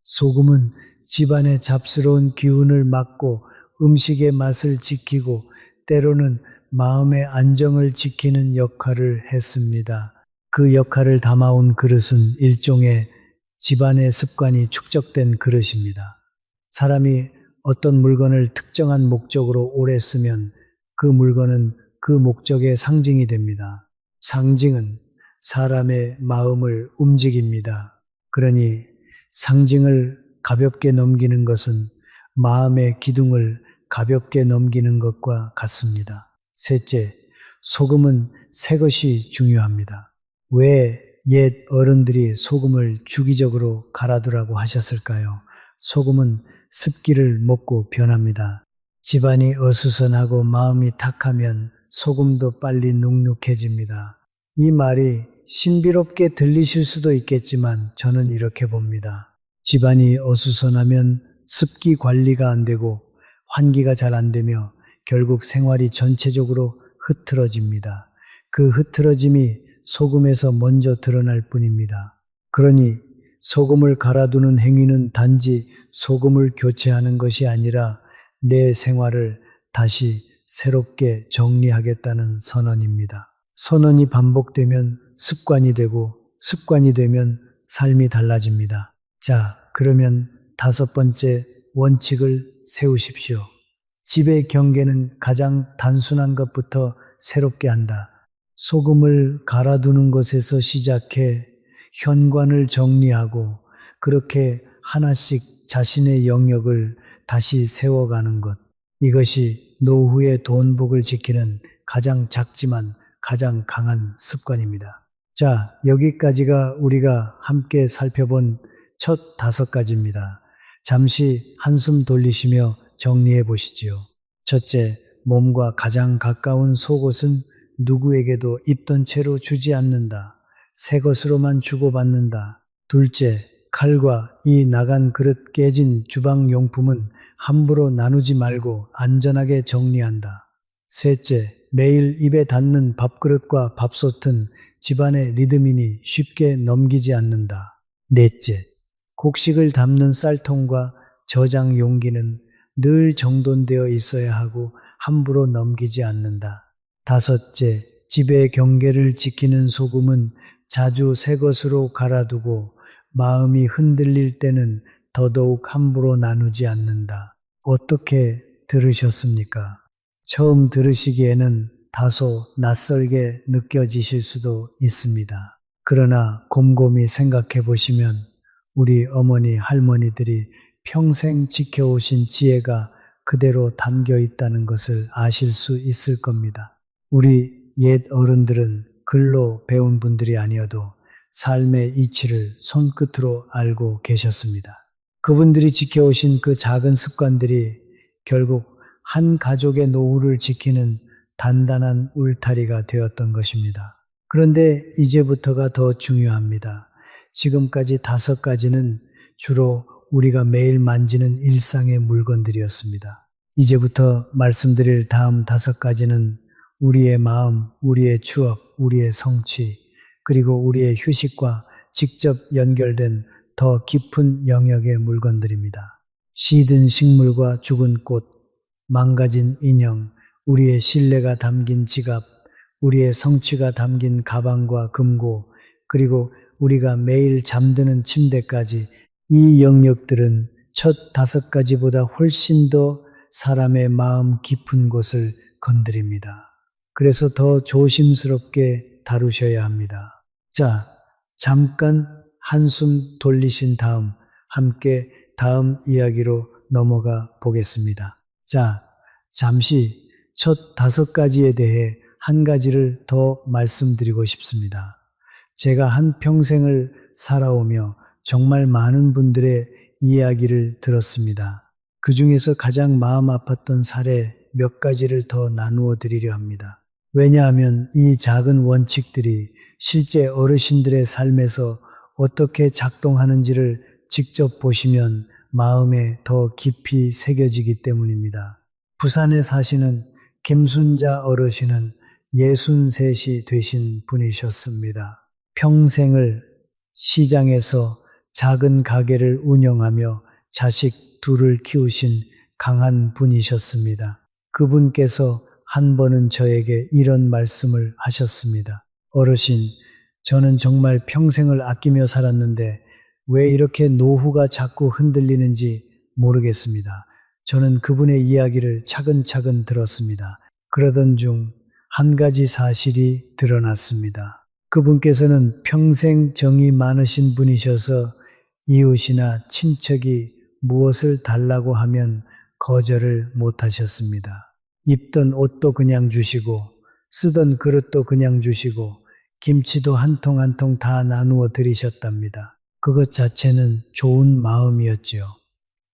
소금은 집안의 잡스러운 기운을 막고 음식의 맛을 지키고 때로는 마음의 안정을 지키는 역할을 했습니다. 그 역할을 담아온 그릇은 일종의 집안의 습관이 축적된 그릇입니다. 사람이 어떤 물건을 특정한 목적으로 오래 쓰면 그 물건은 그 목적의 상징이 됩니다. 상징은 사람의 마음을 움직입니다. 그러니 상징을 가볍게 넘기는 것은 마음의 기둥을 가볍게 넘기는 것과 같습니다. 셋째, 소금은 새 것이 중요합니다. 왜 옛 어른들이 소금을 주기적으로 갈아두라고 하셨을까요? 소금은 습기를 먹고 변합니다. 집안이 어수선하고 마음이 탁하면 소금도 빨리 눅눅해집니다. 이 말이 신비롭게 들리실 수도 있겠지만 저는 이렇게 봅니다. 집안이 어수선하면 습기 관리가 안 되고 환기가 잘 안 되며 결국 생활이 전체적으로 흐트러집니다. 그 흐트러짐이 소금에서 먼저 드러날 뿐입니다. 그러니 소금을 갈아두는 행위는 단지 소금을 교체하는 것이 아니라 내 생활을 다시 새롭게 정리하겠다는 선언입니다. 선언이 반복되면 습관이 되고 습관이 되면 삶이 달라집니다. 자, 그러면 다섯 번째 원칙을 세우십시오. 집의 경계는 가장 단순한 것부터 새롭게 한다. 소금을 갈아두는 것에서 시작해 현관을 정리하고 그렇게 하나씩 자신의 영역을 다시 세워가는 것. 이것이 노후의 돈복을 지키는 가장 작지만 가장 강한 습관입니다. 자, 여기까지가 우리가 함께 살펴본 첫 5가지입니다. 잠시 한숨 돌리시며 정리해 보시지요. 첫째, 몸과 가장 가까운 속옷은 누구에게도 입던 채로 주지 않는다. 새 것으로만 주고받는다. 둘째, 칼과 이 나간 그릇 깨진 주방용품은 함부로 나누지 말고 안전하게 정리한다. 셋째, 매일 입에 닿는 밥그릇과 밥솥은 집안의 리듬이니 쉽게 넘기지 않는다. 넷째, 곡식을 담는 쌀통과 저장 용기는 늘 정돈되어 있어야 하고 함부로 넘기지 않는다. 다섯째, 집의 경계를 지키는 소금은 자주 새 것으로 갈아두고 마음이 흔들릴 때는 더더욱 함부로 나누지 않는다. 어떻게 들으셨습니까? 처음 들으시기에는 다소 낯설게 느껴지실 수도 있습니다. 그러나 곰곰이 생각해 보시면 우리 어머니, 할머니들이 평생 지켜오신 지혜가 그대로 담겨 있다는 것을 아실 수 있을 겁니다. 우리 옛 어른들은 글로 배운 분들이 아니어도 삶의 이치를 손끝으로 알고 계셨습니다. 그분들이 지켜오신 그 작은 습관들이 결국 한 가족의 노후를 지키는 단단한 울타리가 되었던 것입니다. 그런데 이제부터가 더 중요합니다. 지금까지 5가지는 주로 우리가 매일 만지는 일상의 물건들이었습니다. 이제부터 말씀드릴 다음 5가지는 우리의 마음, 우리의 추억, 우리의 성취, 그리고 우리의 휴식과 직접 연결된 더 깊은 영역의 물건들입니다. 시든 식물과 죽은 꽃, 망가진 인형, 우리의 신뢰가 담긴 지갑, 우리의 성취가 담긴 가방과 금고, 그리고 우리가 매일 잠드는 침대까지 이 영역들은 첫 5가지보다 훨씬 더 사람의 마음 깊은 곳을 건드립니다. 그래서 더 조심스럽게 다루셔야 합니다. 자, 잠깐 한숨 돌리신 다음 함께 다음 이야기로 넘어가 보겠습니다. 자, 잠시 첫 5가지에 대해 한 가지를 더 말씀드리고 싶습니다. 제가 한 평생을 살아오며 정말 많은 분들의 이야기를 들었습니다. 그 중에서 가장 마음 아팠던 사례 몇 가지를 더 나누어 드리려 합니다. 왜냐하면 이 작은 원칙들이 실제 어르신들의 삶에서 어떻게 작동하는지를 직접 보시면 마음에 더 깊이 새겨지기 때문입니다. 부산에 사시는 김순자 어르신은 63이 되신 분이셨습니다. 평생을 시장에서 작은 가게를 운영하며 자식 둘을 키우신 강한 분이셨습니다. 그분께서 한 번은 저에게 이런 말씀을 하셨습니다. 어르신, 저는 정말 평생을 아끼며 살았는데 왜 이렇게 노후가 자꾸 흔들리는지 모르겠습니다. 저는 그분의 이야기를 차근차근 들었습니다. 그러던 중 한 가지 사실이 드러났습니다. 그분께서는 평생 정이 많으신 분이셔서 이웃이나 친척이 무엇을 달라고 하면 거절을 못 하셨습니다. 입던 옷도 그냥 주시고 쓰던 그릇도 그냥 주시고 김치도 한 통 한 통 다 나누어 드리셨답니다. 그것 자체는 좋은 마음이었지요.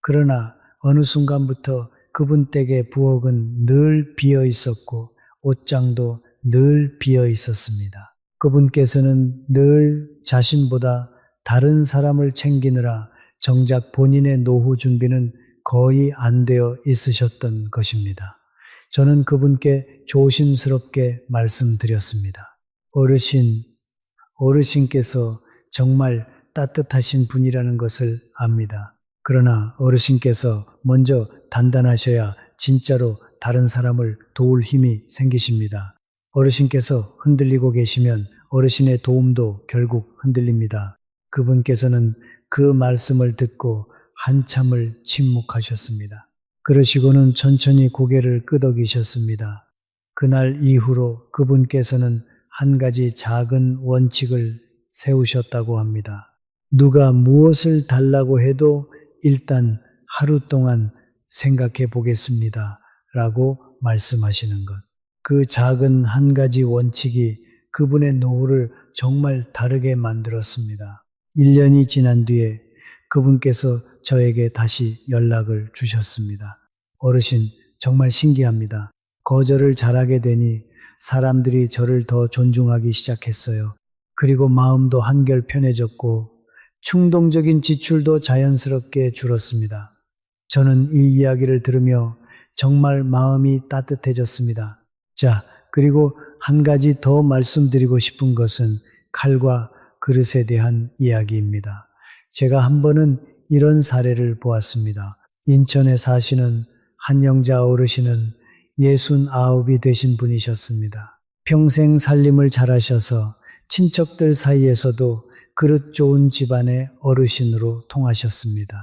그러나 어느 순간부터 그분 댁의 부엌은 늘 비어 있었고 옷장도 늘 비어 있었습니다. 그분께서는 늘 자신보다 다른 사람을 챙기느라 정작 본인의 노후 준비는 거의 안 되어 있으셨던 것입니다. 저는 그분께 조심스럽게 말씀드렸습니다. 어르신께서 정말 따뜻하신 분이라는 것을 압니다. 그러나 어르신께서 먼저 단단하셔야 진짜로 다른 사람을 도울 힘이 생기십니다. 어르신께서 흔들리고 계시면 어르신의 도움도 결국 흔들립니다. 그분께서는 그 말씀을 듣고 한참을 침묵하셨습니다. 그러시고는 천천히 고개를 끄덕이셨습니다. 그날 이후로 그분께서는 한 가지 작은 원칙을 세우셨다고 합니다. 누가 무엇을 달라고 해도 일단 하루 동안 생각해 보겠습니다. 라고 말씀하시는 것. 그 작은 한 가지 원칙이 그분의 노후를 정말 다르게 만들었습니다. 1년이 지난 뒤에 그분께서 저에게 다시 연락을 주셨습니다. 어르신, 정말 신기합니다. 거절을 잘하게 되니 사람들이 저를 더 존중하기 시작했어요. 그리고 마음도 한결 편해졌고 충동적인 지출도 자연스럽게 줄었습니다. 저는 이 이야기를 들으며 정말 마음이 따뜻해졌습니다. 자, 그리고 한 가지 더 말씀드리고 싶은 것은 칼과 그릇에 대한 이야기입니다. 제가 한 번은 이런 사례를 보았습니다. 인천에 사시는 한영자 어르신은 69이 되신 분이셨습니다. 평생 살림을 잘하셔서 친척들 사이에서도 그릇 좋은 집안의 어르신으로 통하셨습니다.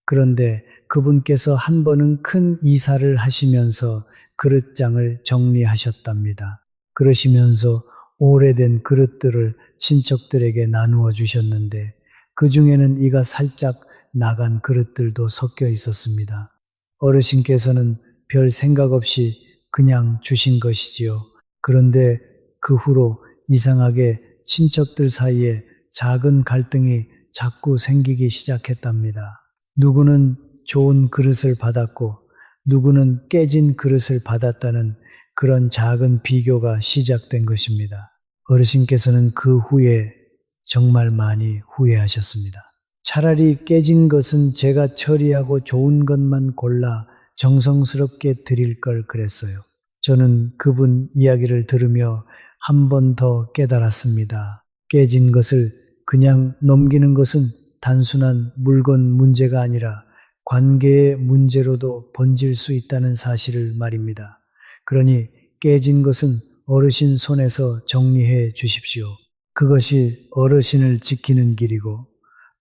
그런데 그분께서 한 번은 큰 이사를 하시면서 그릇장을 정리하셨답니다. 그러시면서 오래된 그릇들을 친척들에게 나누어 주셨는데 그 중에는 이가 살짝 나간 그릇들도 섞여 있었습니다. 어르신께서는 별 생각 없이 그냥 주신 것이지요. 그런데 그 후로 이상하게 친척들 사이에 작은 갈등이 자꾸 생기기 시작했답니다. 누구는 좋은 그릇을 받았고 누구는 깨진 그릇을 받았다는 그런 작은 비교가 시작된 것입니다. 어르신께서는 그 후에 정말 많이 후회하셨습니다. 차라리 깨진 것은 제가 처리하고 좋은 것만 골라 정성스럽게 드릴 걸 그랬어요. 저는 그분 이야기를 들으며 한 번 더 깨달았습니다. 깨진 것을 그냥 넘기는 것은 단순한 물건 문제가 아니라 관계의 문제로도 번질 수 있다는 사실을 말입니다. 그러니 깨진 것은 어르신 손에서 정리해 주십시오. 그것이 어르신을 지키는 길이고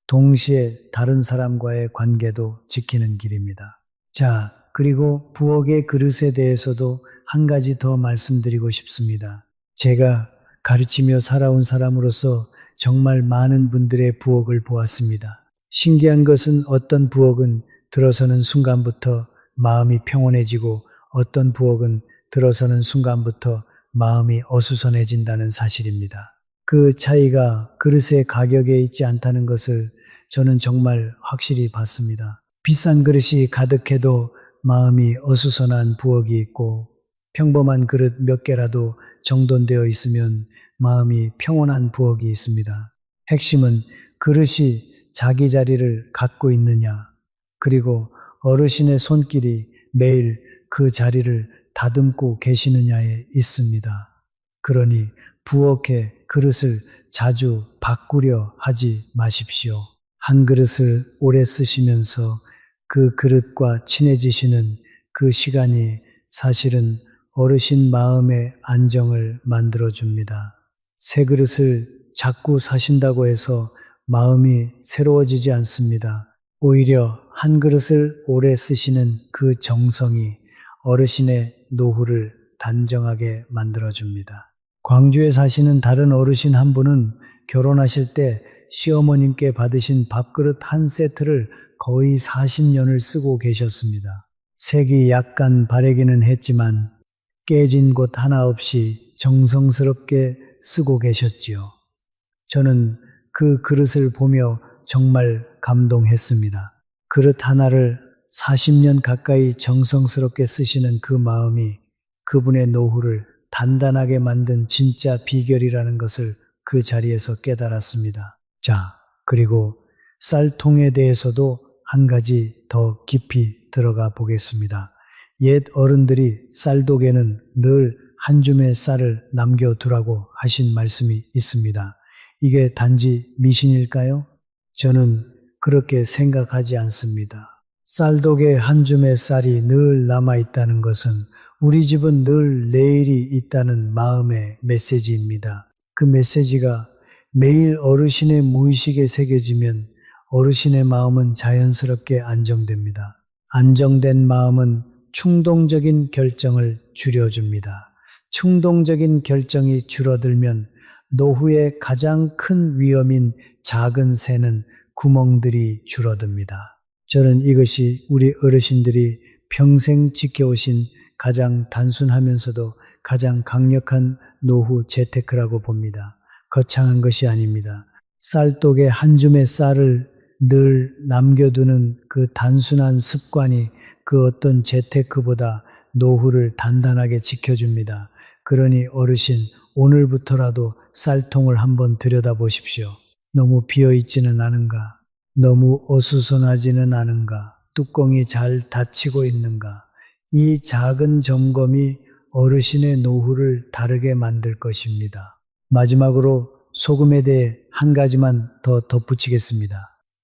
동시에 다른 사람과의 관계도 지키는 길입니다. 자, 그리고 부엌의 그릇에 대해서도 한 가지 더 말씀드리고 싶습니다. 제가 가르치며 살아온 사람으로서 정말 많은 분들의 부엌을 보았습니다. 신기한 것은 어떤 부엌은 들어서는 순간부터 마음이 평온해지고 어떤 부엌은 들어서는 순간부터 마음이 어수선해진다는 사실입니다. 그 차이가 그릇의 가격에 있지 않다는 것을 저는 정말 확실히 봤습니다. 비싼 그릇이 가득해도 마음이 어수선한 부엌이 있고 평범한 그릇 몇 개라도 정돈되어 있으면 마음이 평온한 부엌이 있습니다. 핵심은 그릇이 자기 자리를 갖고 있느냐, 그리고 어르신의 손길이 매일 그 자리를 다듬고 계시느냐에 있습니다. 그러니 부엌에 그릇을 자주 바꾸려 하지 마십시오. 한 그릇을 오래 쓰시면서 그 그릇과 친해지시는 그 시간이 사실은 어르신 마음의 안정을 만들어줍니다. 새 그릇을 자꾸 사신다고 해서 마음이 새로워지지 않습니다. 오히려 한 그릇을 오래 쓰시는 그 정성이 어르신의 노후를 단정하게 만들어줍니다. 광주에 사시는 다른 어르신 한 분은 결혼하실 때 시어머님께 받으신 밥그릇 한 세트를 거의 40년을 쓰고 계셨습니다. 색이 약간 바래기는 했지만 깨진 곳 하나 없이 정성스럽게 쓰고 계셨지요. 저는 그 그릇을 보며 정말 감동했습니다. 그릇 하나를 40년 가까이 정성스럽게 쓰시는 그 마음이 그분의 노후를 단단하게 만든 진짜 비결이라는 것을 그 자리에서 깨달았습니다. 자, 그리고 쌀통에 대해서도 한 가지 더 깊이 들어가 보겠습니다. 옛 어른들이 쌀독에는 늘 한 줌의 쌀을 남겨두라고 하신 말씀이 있습니다. 이게 단지 미신일까요? 저는 그렇게 생각하지 않습니다. 쌀독에 한 줌의 쌀이 늘 남아있다는 것은 우리 집은 늘 내일이 있다는 마음의 메시지입니다. 그 메시지가 매일 어르신의 무의식에 새겨지면 어르신의 마음은 자연스럽게 안정됩니다. 안정된 마음은 충동적인 결정을 줄여줍니다. 충동적인 결정이 줄어들면 노후의 가장 큰 위험인 작은 새는 구멍들이 줄어듭니다. 저는 이것이 우리 어르신들이 평생 지켜오신 가장 단순하면서도 가장 강력한 노후 재테크라고 봅니다. 거창한 것이 아닙니다. 쌀독에 한 줌의 쌀을 늘 남겨두는 그 단순한 습관이 그 어떤 재테크보다 노후를 단단하게 지켜줍니다. 그러니 어르신, 오늘부터라도 쌀통을 한번 들여다보십시오. 너무 비어있지는 않은가? 너무 어수선하지는 않은가? 뚜껑이 잘 닫히고 있는가? 이 작은 점검이 어르신의 노후를 다르게 만들 것입니다. 마지막으로 소금에 대해 한 가지만 더 덧붙이겠습니다.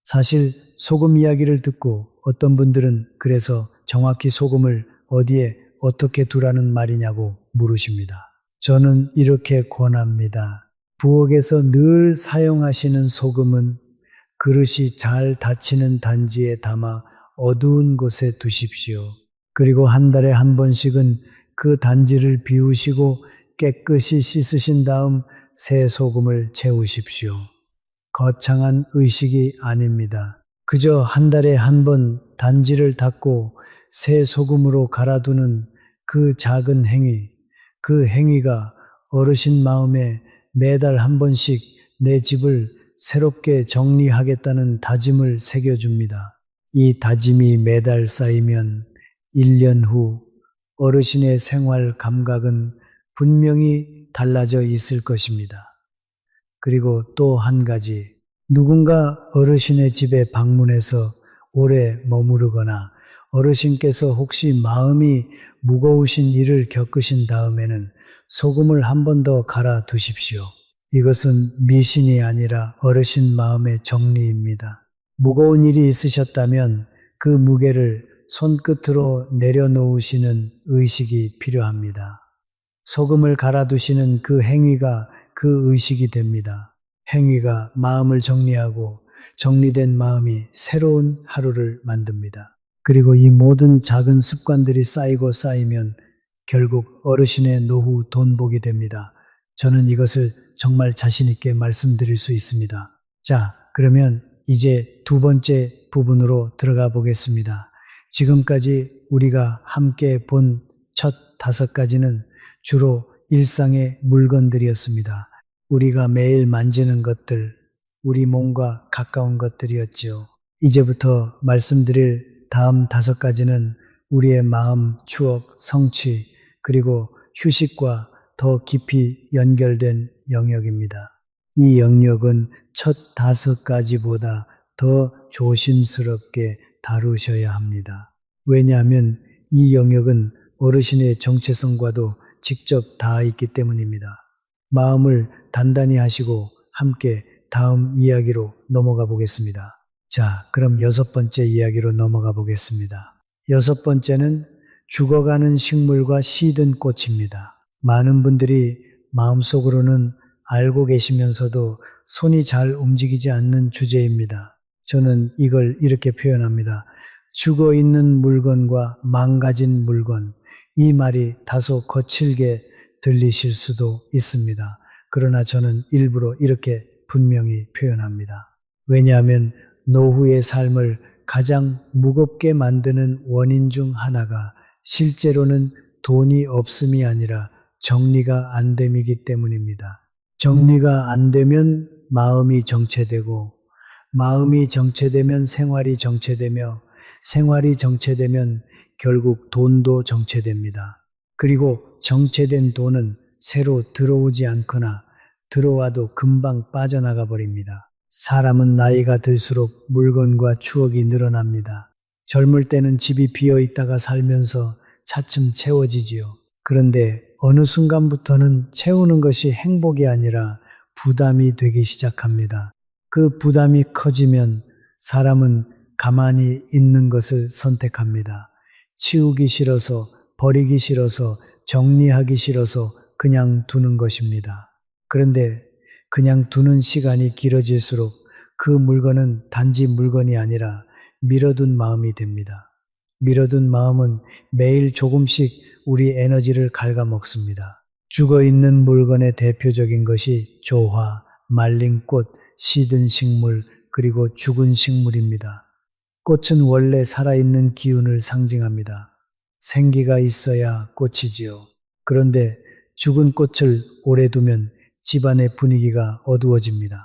사실 소금 이야기를 듣고 어떤 분들은 그래서 정확히 소금을 어디에 어떻게 두라는 말이냐고 물으십니다. 저는 이렇게 권합니다. 부엌에서 늘 사용하시는 소금은 그릇이 잘 닫히는 단지에 담아 어두운 곳에 두십시오. 그리고 한 달에 한 번씩은 그 단지를 비우시고 깨끗이 씻으신 다음 새 소금을 채우십시오. 거창한 의식이 아닙니다. 그저 한 달에 한 번 단지를 닫고 새 소금으로 갈아두는 그 작은 행위, 그 행위가 어르신 마음에 매달 한 번씩 내 집을 새롭게 정리하겠다는 다짐을 새겨줍니다. 이 다짐이 매달 쌓이면 1년 후 어르신의 생활 감각은 분명히 달라져 있을 것입니다. 그리고 또 한 가지, 누군가 어르신의 집에 방문해서 오래 머무르거나 어르신께서 혹시 마음이 무거우신 일을 겪으신 다음에는 소금을 한 번 더 갈아 두십시오. 이것은 미신이 아니라 어르신 마음의 정리입니다. 무거운 일이 있으셨다면 그 무게를 손끝으로 내려놓으시는 의식이 필요합니다. 소금을 갈아두시는 그 행위가 그 의식이 됩니다. 행위가 마음을 정리하고 정리된 마음이 새로운 하루를 만듭니다. 그리고 이 모든 작은 습관들이 쌓이고 쌓이면 결국 어르신의 노후 돈복이 됩니다. 저는 이것을 정말 자신 있게 말씀드릴 수 있습니다. 자, 그러면 이제 두 번째 부분으로 들어가 보겠습니다. 지금까지 우리가 함께 본 첫 5가지는 주로 일상의 물건들이었습니다. 우리가 매일 만지는 것들, 우리 몸과 가까운 것들이었지요. 이제부터 말씀드릴 다음 5가지는 우리의 마음, 추억, 성취, 그리고 휴식과 더 깊이 연결된 영역입니다. 이 영역은 첫 5가지보다 더 조심스럽게 다루셔야 합니다. 왜냐하면 이 영역은 어르신의 정체성과도 직접 닿아 있기 때문입니다. 마음을 단단히 하시고 함께 다음 이야기로 넘어가 보겠습니다. 자, 그럼 6번째 이야기로 넘어가 보겠습니다. 6번째는 죽어가는 식물과 시든 꽃입니다. 많은 분들이 마음속으로는 알고 계시면서도 손이 잘 움직이지 않는 주제입니다. 저는 이걸 이렇게 표현합니다. 죽어 있는 물건과 망가진 물건. 이 말이 다소 거칠게 들리실 수도 있습니다. 그러나 저는 일부러 이렇게 분명히 표현합니다. 왜냐하면 노후의 삶을 가장 무겁게 만드는 원인 중 하나가 실제로는 돈이 없음이 아니라 정리가 안 됨이기 때문입니다. 정리가 안 되면 마음이 정체되고, 마음이 정체되면 생활이 정체되며, 생활이 정체되면 결국 돈도 정체됩니다. 그리고 정체된 돈은 새로 들어오지 않거나 들어와도 금방 빠져나가 버립니다. 사람은 나이가 들수록 물건과 추억이 늘어납니다. 젊을 때는 집이 비어 있다가 살면서 차츰 채워지지요. 그런데 어느 순간부터는 채우는 것이 행복이 아니라 부담이 되기 시작합니다. 그 부담이 커지면 사람은 가만히 있는 것을 선택합니다. 치우기 싫어서, 버리기 싫어서, 정리하기 싫어서 그냥 두는 것입니다. 그런데 그냥 두는 시간이 길어질수록 그 물건은 단지 물건이 아니라 미뤄둔 마음이 됩니다. 미뤄둔 마음은 매일 조금씩 우리 에너지를 갉아먹습니다. 죽어있는 물건의 대표적인 것이 조화, 말린 꽃, 시든 식물, 그리고 죽은 식물입니다. 꽃은 원래 살아있는 기운을 상징합니다. 생기가 있어야 꽃이지요. 그런데 죽은 꽃을 오래 두면 집안의 분위기가 어두워집니다.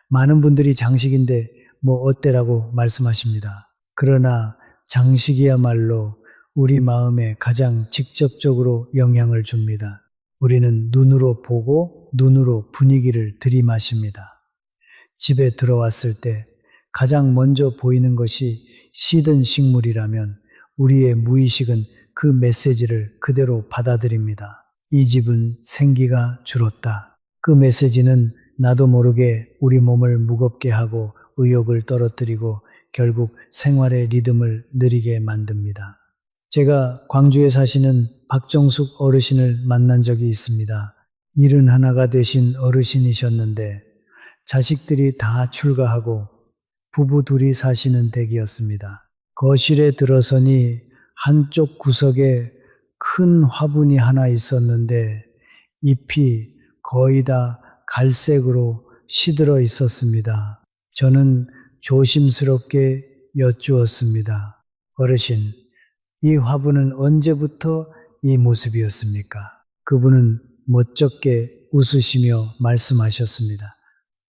많은 분들이 장식인데 뭐 어때라고 말씀하십니다. 그러나 장식이야말로 우리 마음에 가장 직접적으로 영향을 줍니다. 우리는 눈으로 보고 눈으로 분위기를 들이마십니다. 집에 들어왔을 때 가장 먼저 보이는 것이 시든 식물이라면 우리의 무의식은 그 메시지를 그대로 받아들입니다. 이 집은 생기가 줄었다. 그 메시지는 나도 모르게 우리 몸을 무겁게 하고 의욕을 떨어뜨리고 결국 생활의 리듬을 느리게 만듭니다. 제가 광주에 사시는 박정숙 어르신을 만난 적이 있습니다. 71가 되신 어르신이셨는데 자식들이 다 출가하고 부부 둘이 사시는 댁이었습니다. 거실에 들어서니 한쪽 구석에 큰 화분이 하나 있었는데 잎이 거의 다 갈색으로 시들어 있었습니다. 저는 조심스럽게 여쭈었습니다. 어르신, 이 화분은 언제부터 이 모습이었습니까? 그분은 멋쩍게 웃으시며 말씀하셨습니다.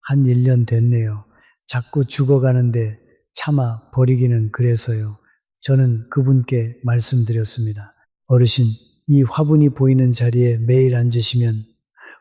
한 1년 됐네요. 자꾸 죽어가는데 차마 버리기는 그래서요. 저는 그분께 말씀드렸습니다. 어르신, 이 화분이 보이는 자리에 매일 앉으시면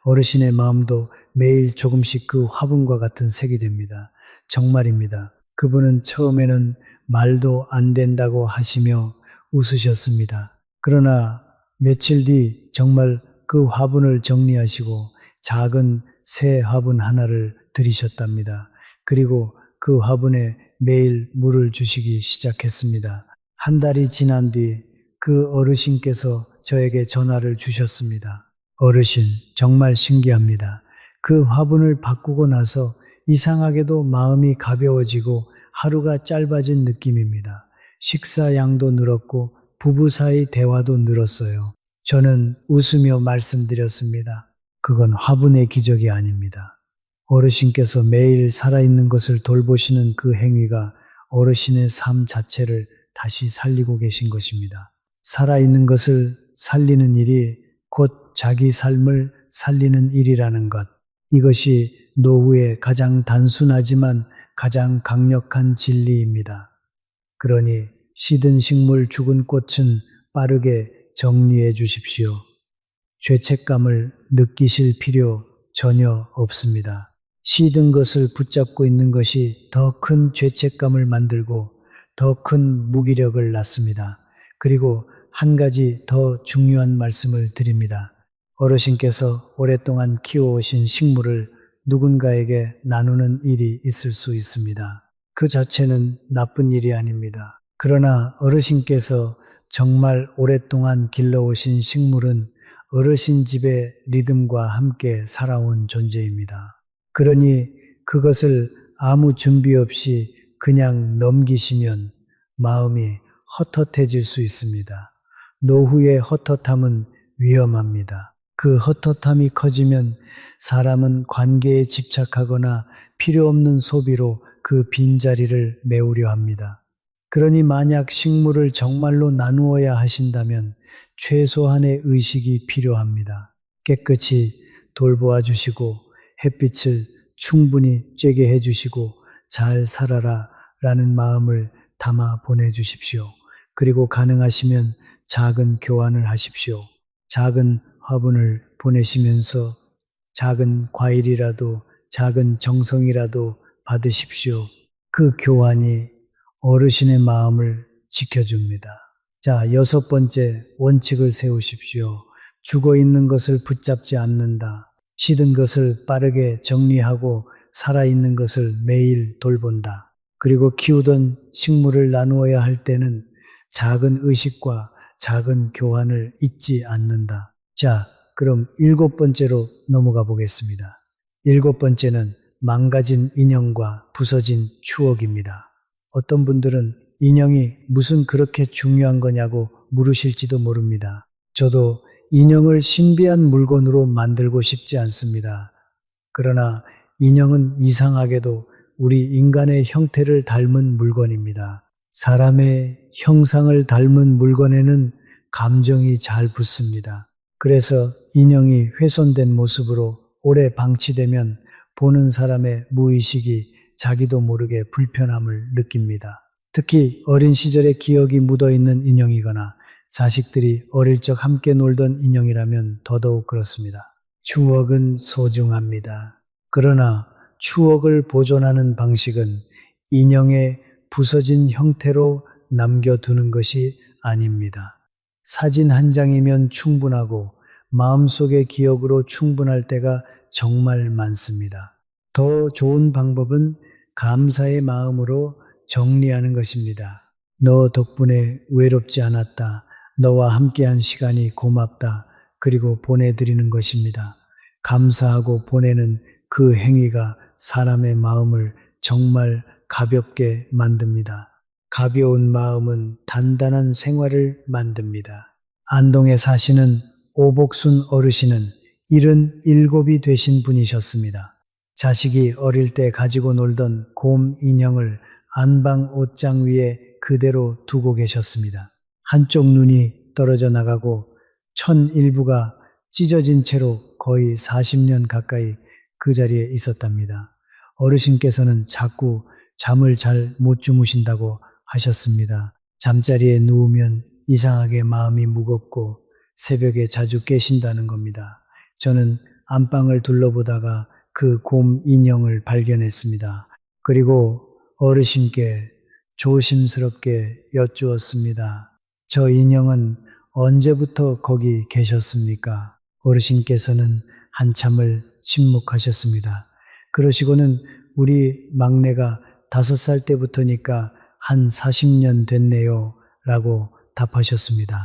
어르신의 마음도 매일 조금씩 그 화분과 같은 색이 됩니다. 정말입니다. 그분은 처음에는 말도 안 된다고 하시며 웃으셨습니다. 그러나 며칠 뒤 정말 그 화분을 정리하시고 작은 새 화분 하나를 들이셨답니다. 그리고 그 화분에 매일 물을 주시기 시작했습니다. 한 달이 지난 뒤 그 어르신께서 저에게 전화를 주셨습니다. 어르신, 정말 신기합니다. 그 화분을 바꾸고 나서 이상하게도 마음이 가벼워지고 하루가 짧아진 느낌입니다. 식사 양도 늘었고 부부 사이 대화도 늘었어요. 저는 웃으며 말씀드렸습니다. 그건 화분의 기적이 아닙니다. 어르신께서 매일 살아있는 것을 돌보시는 그 행위가 어르신의 삶 자체를 다시 살리고 계신 것입니다. 살아있는 것을 살리는 일이 곧 자기 삶을 살리는 일이라는 것. 이것이 노후의 가장 단순하지만 가장 강력한 진리입니다. 그러니 시든 식물 죽은 꽃은 빠르게 정리해 주십시오. 죄책감을 느끼실 필요 전혀 없습니다. 시든 것을 붙잡고 있는 것이 더 큰 죄책감을 만들고 더 큰 무기력을 낳습니다. 그리고 한 가지 더 중요한 말씀을 드립니다. 어르신께서 오랫동안 키워오신 식물을 누군가에게 나누는 일이 있을 수 있습니다. 그 자체는 나쁜 일이 아닙니다. 그러나 어르신께서 정말 오랫동안 길러오신 식물은 어르신 집의 리듬과 함께 살아온 존재입니다. 그러니 그것을 아무 준비 없이 그냥 넘기시면 마음이 헛헛해질 수 있습니다. 노후의 헛헛함은 위험합니다. 그 헛헛함이 커지면 사람은 관계에 집착하거나 필요 없는 소비로 그 빈자리를 메우려 합니다. 그러니 만약 식물을 정말로 나누어야 하신다면 최소한의 의식이 필요합니다. 깨끗이 돌보아 주시고 햇빛을 충분히 쬐게 해주시고 잘 살아라 라는 마음을 담아 보내주십시오. 그리고 가능하시면 작은 교환을 하십시오. 작은 화분을 보내시면서 작은 과일이라도 작은 정성이라도 받으십시오. 그 교환이 어르신의 마음을 지켜줍니다. 자, 6번째 원칙을 세우십시오. 죽어 있는 것을 붙잡지 않는다. 시든 것을 빠르게 정리하고 살아있는 것을 매일 돌본다. 그리고 키우던 식물을 나누어야 할 때는 작은 의식과 작은 교환을 잊지 않는다. 자, 그럼 7번째로 넘어가 보겠습니다. 7번째는 망가진 인형과 부서진 추억입니다. 어떤 분들은 인형이 무슨 그렇게 중요한 거냐고 물으실지도 모릅니다. 저도 인형을 신비한 물건으로 만들고 싶지 않습니다. 그러나 인형은 이상하게도 우리 인간의 형태를 닮은 물건입니다. 사람의 형상을 닮은 물건에는 감정이 잘 붙습니다. 그래서 인형이 훼손된 모습으로 오래 방치되면 보는 사람의 무의식이 자기도 모르게 불편함을 느낍니다. 특히 어린 시절의 기억이 묻어있는 인형이거나 자식들이 어릴 적 함께 놀던 인형이라면 더더욱 그렇습니다. 추억은 소중합니다. 그러나 추억을 보존하는 방식은 인형의 부서진 형태로 남겨두는 것이 아닙니다. 사진 한 장이면 충분하고 마음속의 기억으로 충분할 때가 정말 많습니다. 더 좋은 방법은 감사의 마음으로 정리하는 것입니다. 너 덕분에 외롭지 않았다. 너와 함께한 시간이 고맙다. 그리고 보내드리는 것입니다. 감사하고 보내는 그 행위가 사람의 마음을 정말 가볍게 만듭니다. 가벼운 마음은 단단한 생활을 만듭니다. 안동에 사시는 오복순 어르신은 77이 되신 분이셨습니다. 자식이 어릴 때 가지고 놀던 곰 인형을 안방 옷장 위에 그대로 두고 계셨습니다. 한쪽 눈이 떨어져 나가고 천 일부가 찢어진 채로 거의 40년 가까이 그 자리에 있었답니다. 어르신께서는 자꾸 잠을 잘 못 주무신다고 하셨습니다. 잠자리에 누우면 이상하게 마음이 무겁고 새벽에 자주 깨신다는 겁니다. 저는 안방을 둘러보다가 그 곰 인형을 발견했습니다. 그리고 어르신께 조심스럽게 여쭈었습니다. 저 인형은 언제부터 거기 계셨습니까? 어르신께서는 한참을 침묵하셨습니다. 그러시고는 우리 막내가 5살 때부터니까 한 40년 됐네요. 라고 답하셨습니다.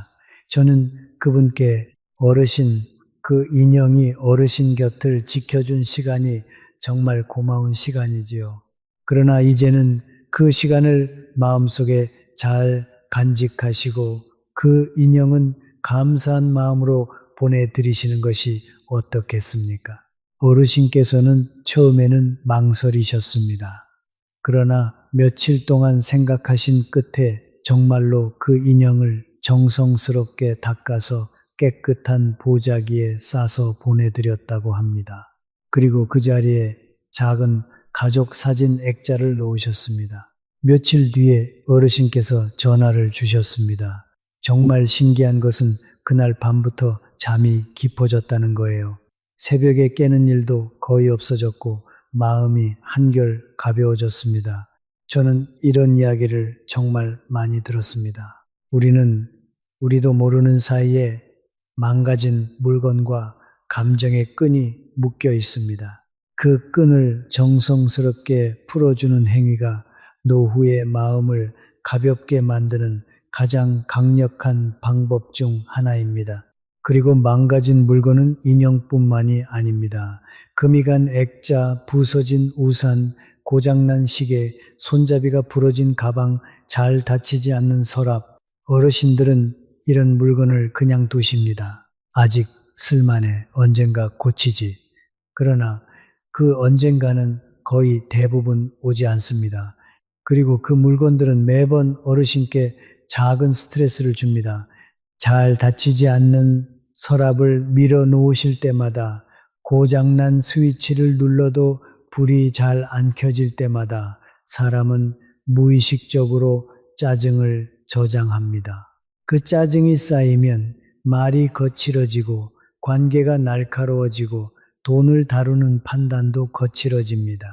저는 그분께 어르신, 그 인형이 어르신 곁을 지켜준 시간이 정말 고마운 시간이지요. 그러나 이제는 그 시간을 마음속에 잘 간직하시고 그 인형은 감사한 마음으로 보내드리시는 것이 어떻겠습니까? 어르신께서는 처음에는 망설이셨습니다. 그러나 며칠 동안 생각하신 끝에 정말로 그 인형을 정성스럽게 닦아서 깨끗한 보자기에 싸서 보내드렸다고 합니다. 그리고 그 자리에 작은 가족 사진 액자를 놓으셨습니다. 며칠 뒤에 어르신께서 전화를 주셨습니다. 정말 신기한 것은 그날 밤부터 잠이 깊어졌다는 거예요. 새벽에 깨는 일도 거의 없어졌고 마음이 한결 가벼워졌습니다. 저는 이런 이야기를 정말 많이 들었습니다. 우리도 모르는 사이에 망가진 물건과 감정의 끈이 묶여 있습니다. 그 끈을 정성스럽게 풀어주는 행위가 노후의 마음을 가볍게 만드는 가장 강력한 방법 중 하나입니다. 그리고 망가진 물건은 인형뿐만이 아닙니다. 금이 간 액자, 부서진 우산, 고장난 시계, 손잡이가 부러진 가방, 잘 닫히지 않는 서랍. 어르신들은 이런 물건을 그냥 두십니다. 아직 쓸만해. 언젠가 고치지. 그러나 그 언젠가는 거의 대부분 오지 않습니다. 그리고 그 물건들은 매번 어르신께 작은 스트레스를 줍니다. 잘 닫히지 않는 서랍을 밀어 놓으실 때마다, 고장난 스위치를 눌러도 불이 잘 안 켜질 때마다 사람은 무의식적으로 짜증을 저장합니다. 그 짜증이 쌓이면 말이 거칠어지고 관계가 날카로워지고 돈을 다루는 판단도 거칠어집니다.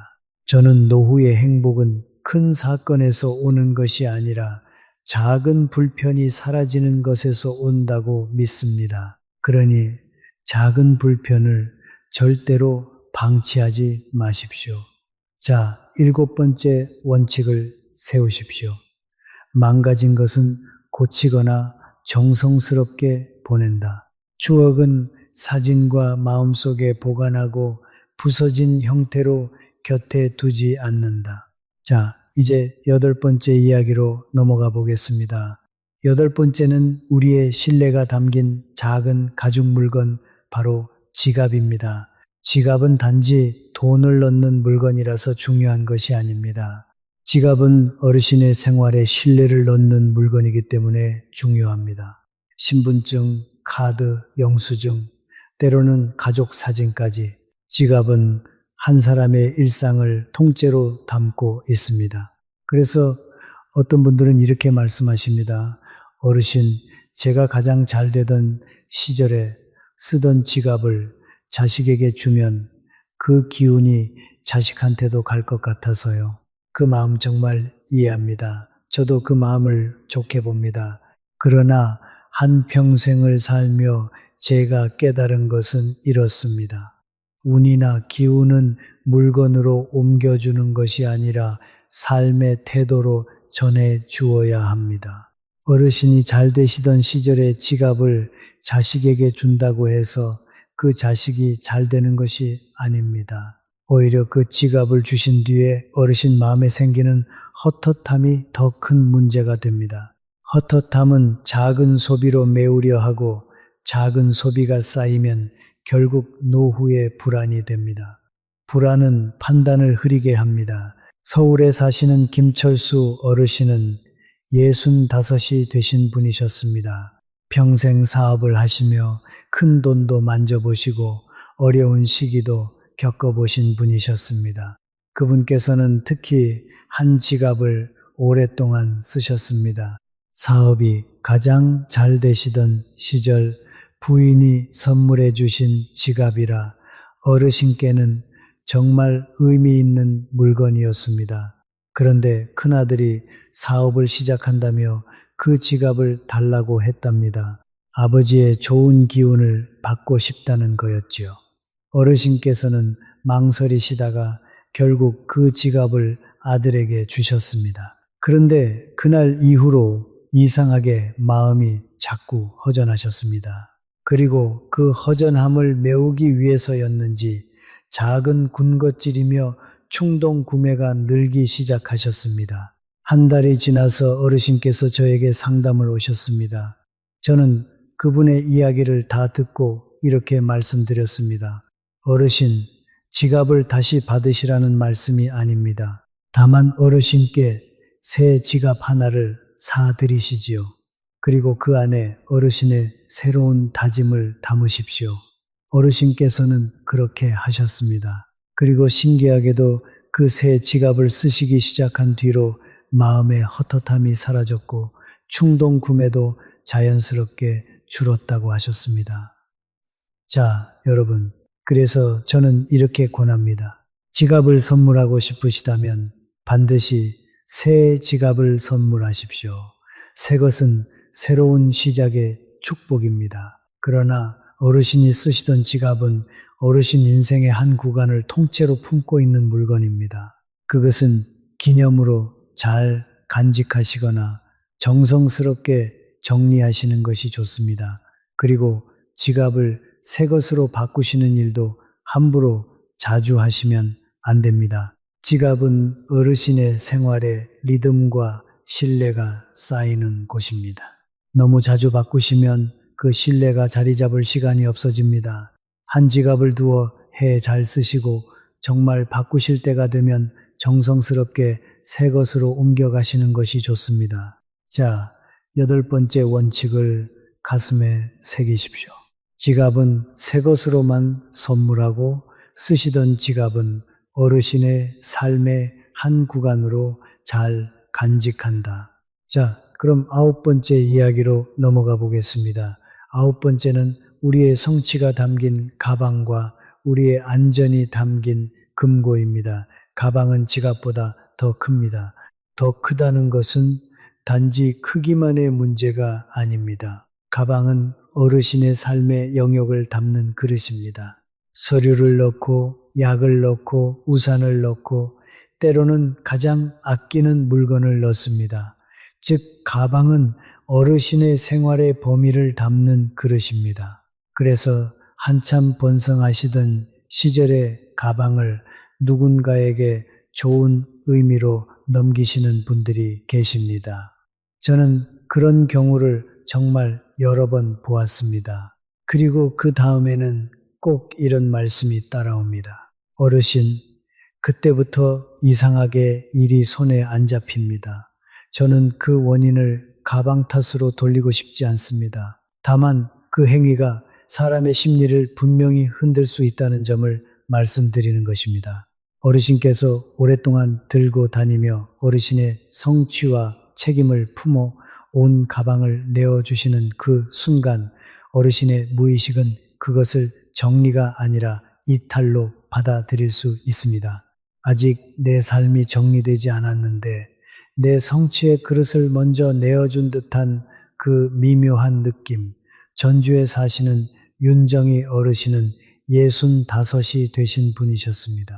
저는 노후의 행복은 큰 사건에서 오는 것이 아니라 작은 불편이 사라지는 것에서 온다고 믿습니다. 그러니 작은 불편을 절대로 방치하지 마십시오. 자, 7번째 원칙을 세우십시오. 망가진 것은 고치거나 정성스럽게 보낸다. 추억은 사진과 마음속에 보관하고 부서진 형태로 곁에 두지 않는다. 자, 이제 8번째 이야기로 넘어가 보겠습니다. 8번째는 우리의 신뢰가 담긴 작은 가죽 물건, 바로 지갑입니다. 지갑은 단지 돈을 넣는 물건이라서 중요한 것이 아닙니다. 지갑은 어르신의 생활에 신뢰를 넣는 물건이기 때문에 중요합니다. 신분증, 카드, 영수증, 때로는 가족 사진까지 지갑은 한 사람의 일상을 통째로 담고 있습니다. 그래서 어떤 분들은 이렇게 말씀하십니다. 어르신, 제가 가장 잘 되던 시절에 쓰던 지갑을 자식에게 주면 그 기운이 자식한테도 갈 것 같아서요. 그 마음 정말 이해합니다. 저도 그 마음을 좋게 봅니다. 그러나 한평생을 살며 제가 깨달은 것은 이렇습니다. 운이나 기운은 물건으로 옮겨주는 것이 아니라 삶의 태도로 전해 주어야 합니다. 어르신이 잘 되시던 시절의 지갑을 자식에게 준다고 해서 그 자식이 잘 되는 것이 아닙니다. 오히려 그 지갑을 주신 뒤에 어르신 마음에 생기는 헛헛함이 더 큰 문제가 됩니다. 헛헛함은 작은 소비로 메우려 하고 작은 소비가 쌓이면 결국 노후의 불안이 됩니다. 불안은 판단을 흐리게 합니다. 서울에 사시는 김철수 어르신은 65이 되신 분이셨습니다. 평생 사업을 하시며 큰 돈도 만져보시고 어려운 시기도 겪어보신 분이셨습니다. 그분께서는 특히 한 지갑을 오랫동안 쓰셨습니다. 사업이 가장 잘 되시던 시절 부인이 선물해 주신 지갑이라 어르신께는 정말 의미 있는 물건이었습니다. 그런데 큰아들이 사업을 시작한다며 그 지갑을 달라고 했답니다. 아버지의 좋은 기운을 받고 싶다는 거였지요. 어르신께서는 망설이시다가 결국 그 지갑을 아들에게 주셨습니다. 그런데 그날 이후로 이상하게 마음이 자꾸 허전하셨습니다. 그리고 그 허전함을 메우기 위해서였는지 작은 군것질이며 충동 구매가 늘기 시작하셨습니다. 한 달이 지나서 어르신께서 저에게 상담을 오셨습니다. 저는 그분의 이야기를 다 듣고 이렇게 말씀드렸습니다. 어르신, 지갑을 다시 받으시라는 말씀이 아닙니다. 다만 어르신께 새 지갑 하나를 사드리시지요. 그리고 그 안에 어르신의 새로운 다짐을 담으십시오. 어르신께서는 그렇게 하셨습니다. 그리고 신기하게도 그 새 지갑을 쓰시기 시작한 뒤로 마음의 헛헛함이 사라졌고 충동 구매도 자연스럽게 줄었다고 하셨습니다. 자, 여러분, 그래서 저는 이렇게 권합니다. 지갑을 선물하고 싶으시다면 반드시 새 지갑을 선물하십시오. 새 것은 새로운 시작의 축복입니다. 그러나 어르신이 쓰시던 지갑은 어르신 인생의 한 구간을 통째로 품고 있는 물건입니다. 그것은 기념으로 잘 간직하시거나 정성스럽게 정리하시는 것이 좋습니다. 그리고 지갑을 새 것으로 바꾸시는 일도 함부로 자주 하시면 안 됩니다. 지갑은 어르신의 생활에 리듬과 신뢰가 쌓이는 곳입니다. 너무 자주 바꾸시면 그 신뢰가 자리 잡을 시간이 없어집니다. 한 지갑을 두어 해 잘 쓰시고 정말 바꾸실 때가 되면 정성스럽게 새 것으로 옮겨가시는 것이 좋습니다. 자, 8번째 원칙을 가슴에 새기십시오. 지갑은 새 것으로만 선물하고 쓰시던 지갑은 어르신의 삶의 한 구간으로 잘 간직한다. 자, 그럼 9번째 이야기로 넘어가 보겠습니다. 9번째는 우리의 성취가 담긴 가방과 우리의 안전이 담긴 금고입니다. 가방은 지갑보다 더 큽니다. 더 크다는 것은 단지 크기만의 문제가 아닙니다. 가방은 어르신의 삶의 영역을 담는 그릇입니다. 서류를 넣고 약을 넣고 우산을 넣고 때로는 가장 아끼는 물건을 넣습니다. 즉 가방은 어르신의 생활의 범위를 담는 그릇입니다. 그래서 한참 번성하시던 시절의 가방을 누군가에게 좋은 의미로 넘기시는 분들이 계십니다. 저는 그런 경우를 정말 여러 번 보았습니다. 그리고 그 다음에는 꼭 이런 말씀이 따라옵니다. 어르신, 그때부터 이상하게 일이 손에 안 잡힙니다. 저는 그 원인을 가방 탓으로 돌리고 싶지 않습니다. 다만 그 행위가 사람의 심리를 분명히 흔들 수 있다는 점을 말씀드리는 것입니다. 어르신께서 오랫동안 들고 다니며 어르신의 성취와 책임을 품어 온 가방을 내어주시는 그 순간 어르신의 무의식은 그것을 정리가 아니라 이탈로 받아들일 수 있습니다. 아직 내 삶이 정리되지 않았는데 내 성취의 그릇을 먼저 내어준 듯한 그 미묘한 느낌. 전주에 사시는 윤정희 어르신은 65이 되신 분이셨습니다.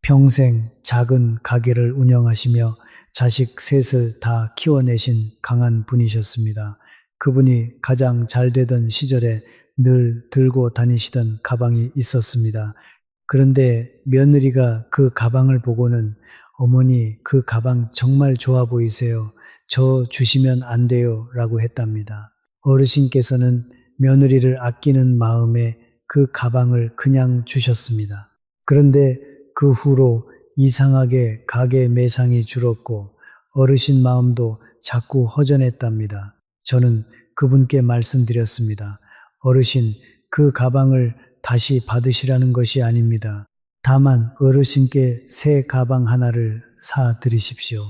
평생 작은 가게를 운영하시며 자식 셋을 다 키워내신 강한 분이셨습니다. 그분이 가장 잘 되던 시절에 늘 들고 다니시던 가방이 있었습니다. 그런데 며느리가 그 가방을 보고는 어머니 그 가방 정말 좋아 보이세요. 저 주시면 안 돼요 라고 했답니다. 어르신께서는 며느리를 아끼는 마음에 그 가방을 그냥 주셨습니다. 그런데 그 후로 이상하게 가게 매상이 줄었고 어르신 마음도 자꾸 허전했답니다. 저는 그분께 말씀드렸습니다. 어르신, 그 가방을 다시 받으시라는 것이 아닙니다. 다만 어르신께 새 가방 하나를 사 드리십시오.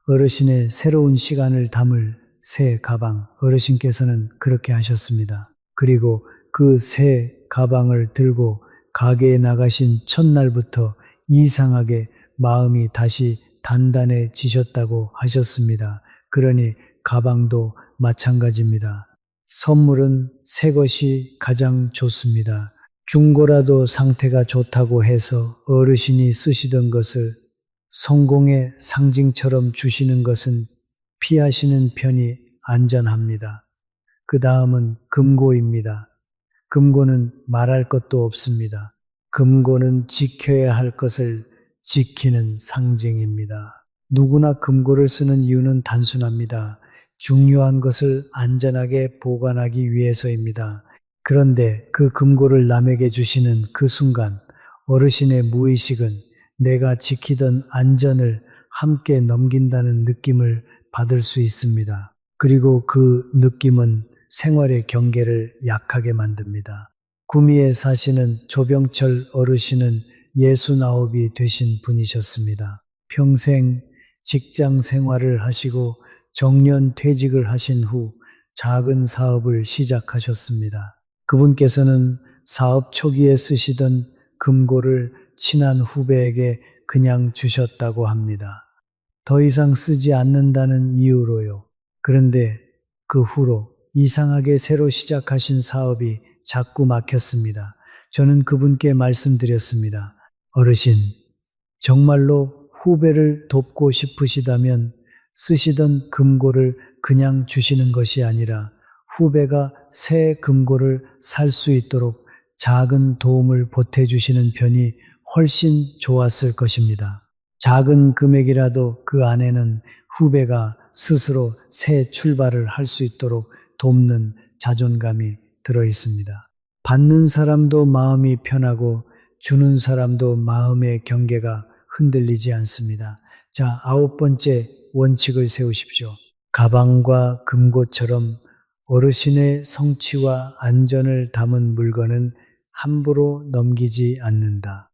어르신의 새로운 시간을 담을 새 가방, 어르신께서는 그렇게 하셨습니다. 그리고 그 새 가방을 들고 가게에 나가신 첫날부터 이상하게 마음이 다시 단단해지셨다고 하셨습니다. 그러니 가방도 마찬가지입니다. 선물은 새 것이 가장 좋습니다. 중고라도 상태가 좋다고 해서 어르신이 쓰시던 것을 성공의 상징처럼 주시는 것은 피하시는 편이 안전합니다. 그 다음은 금고입니다. 금고는 말할 것도 없습니다. 금고는 지켜야 할 것을 지키는 상징입니다. 누구나 금고를 쓰는 이유는 단순합니다. 중요한 것을 안전하게 보관하기 위해서입니다. 그런데 그 금고를 남에게 주시는 그 순간 어르신의 무의식은 내가 지키던 안전을 함께 넘긴다는 느낌을 받을 수 있습니다. 그리고 그 느낌은 생활의 경계를 약하게 만듭니다. 구미에 사시는 조병철 어르신은 69이 되신 분이셨습니다. 평생 직장 생활을 하시고 정년 퇴직을 하신 후 작은 사업을 시작하셨습니다. 그분께서는 사업 초기에 쓰시던 금고를 친한 후배에게 그냥 주셨다고 합니다. 더 이상 쓰지 않는다는 이유로요. 그런데 그 후로 이상하게 새로 시작하신 사업이 자꾸 막혔습니다. 저는 그분께 말씀드렸습니다. 어르신, 정말로 후배를 돕고 싶으시다면 쓰시던 금고를 그냥 주시는 것이 아니라 후배가 새 금고를 살 수 있도록 작은 도움을 보태주시는 편이 훨씬 좋았을 것입니다. 작은 금액이라도 그 안에는 후배가 스스로 새 출발을 할 수 있도록 돕는 자존감이 들어 있습니다. 받는 사람도 마음이 편하고 주는 사람도 마음의 경계가 흔들리지 않습니다. 자, 9번째 원칙을 세우십시오. 가방과 금고처럼 어르신의 성취와 안전을 담은 물건은 함부로 넘기지 않는다.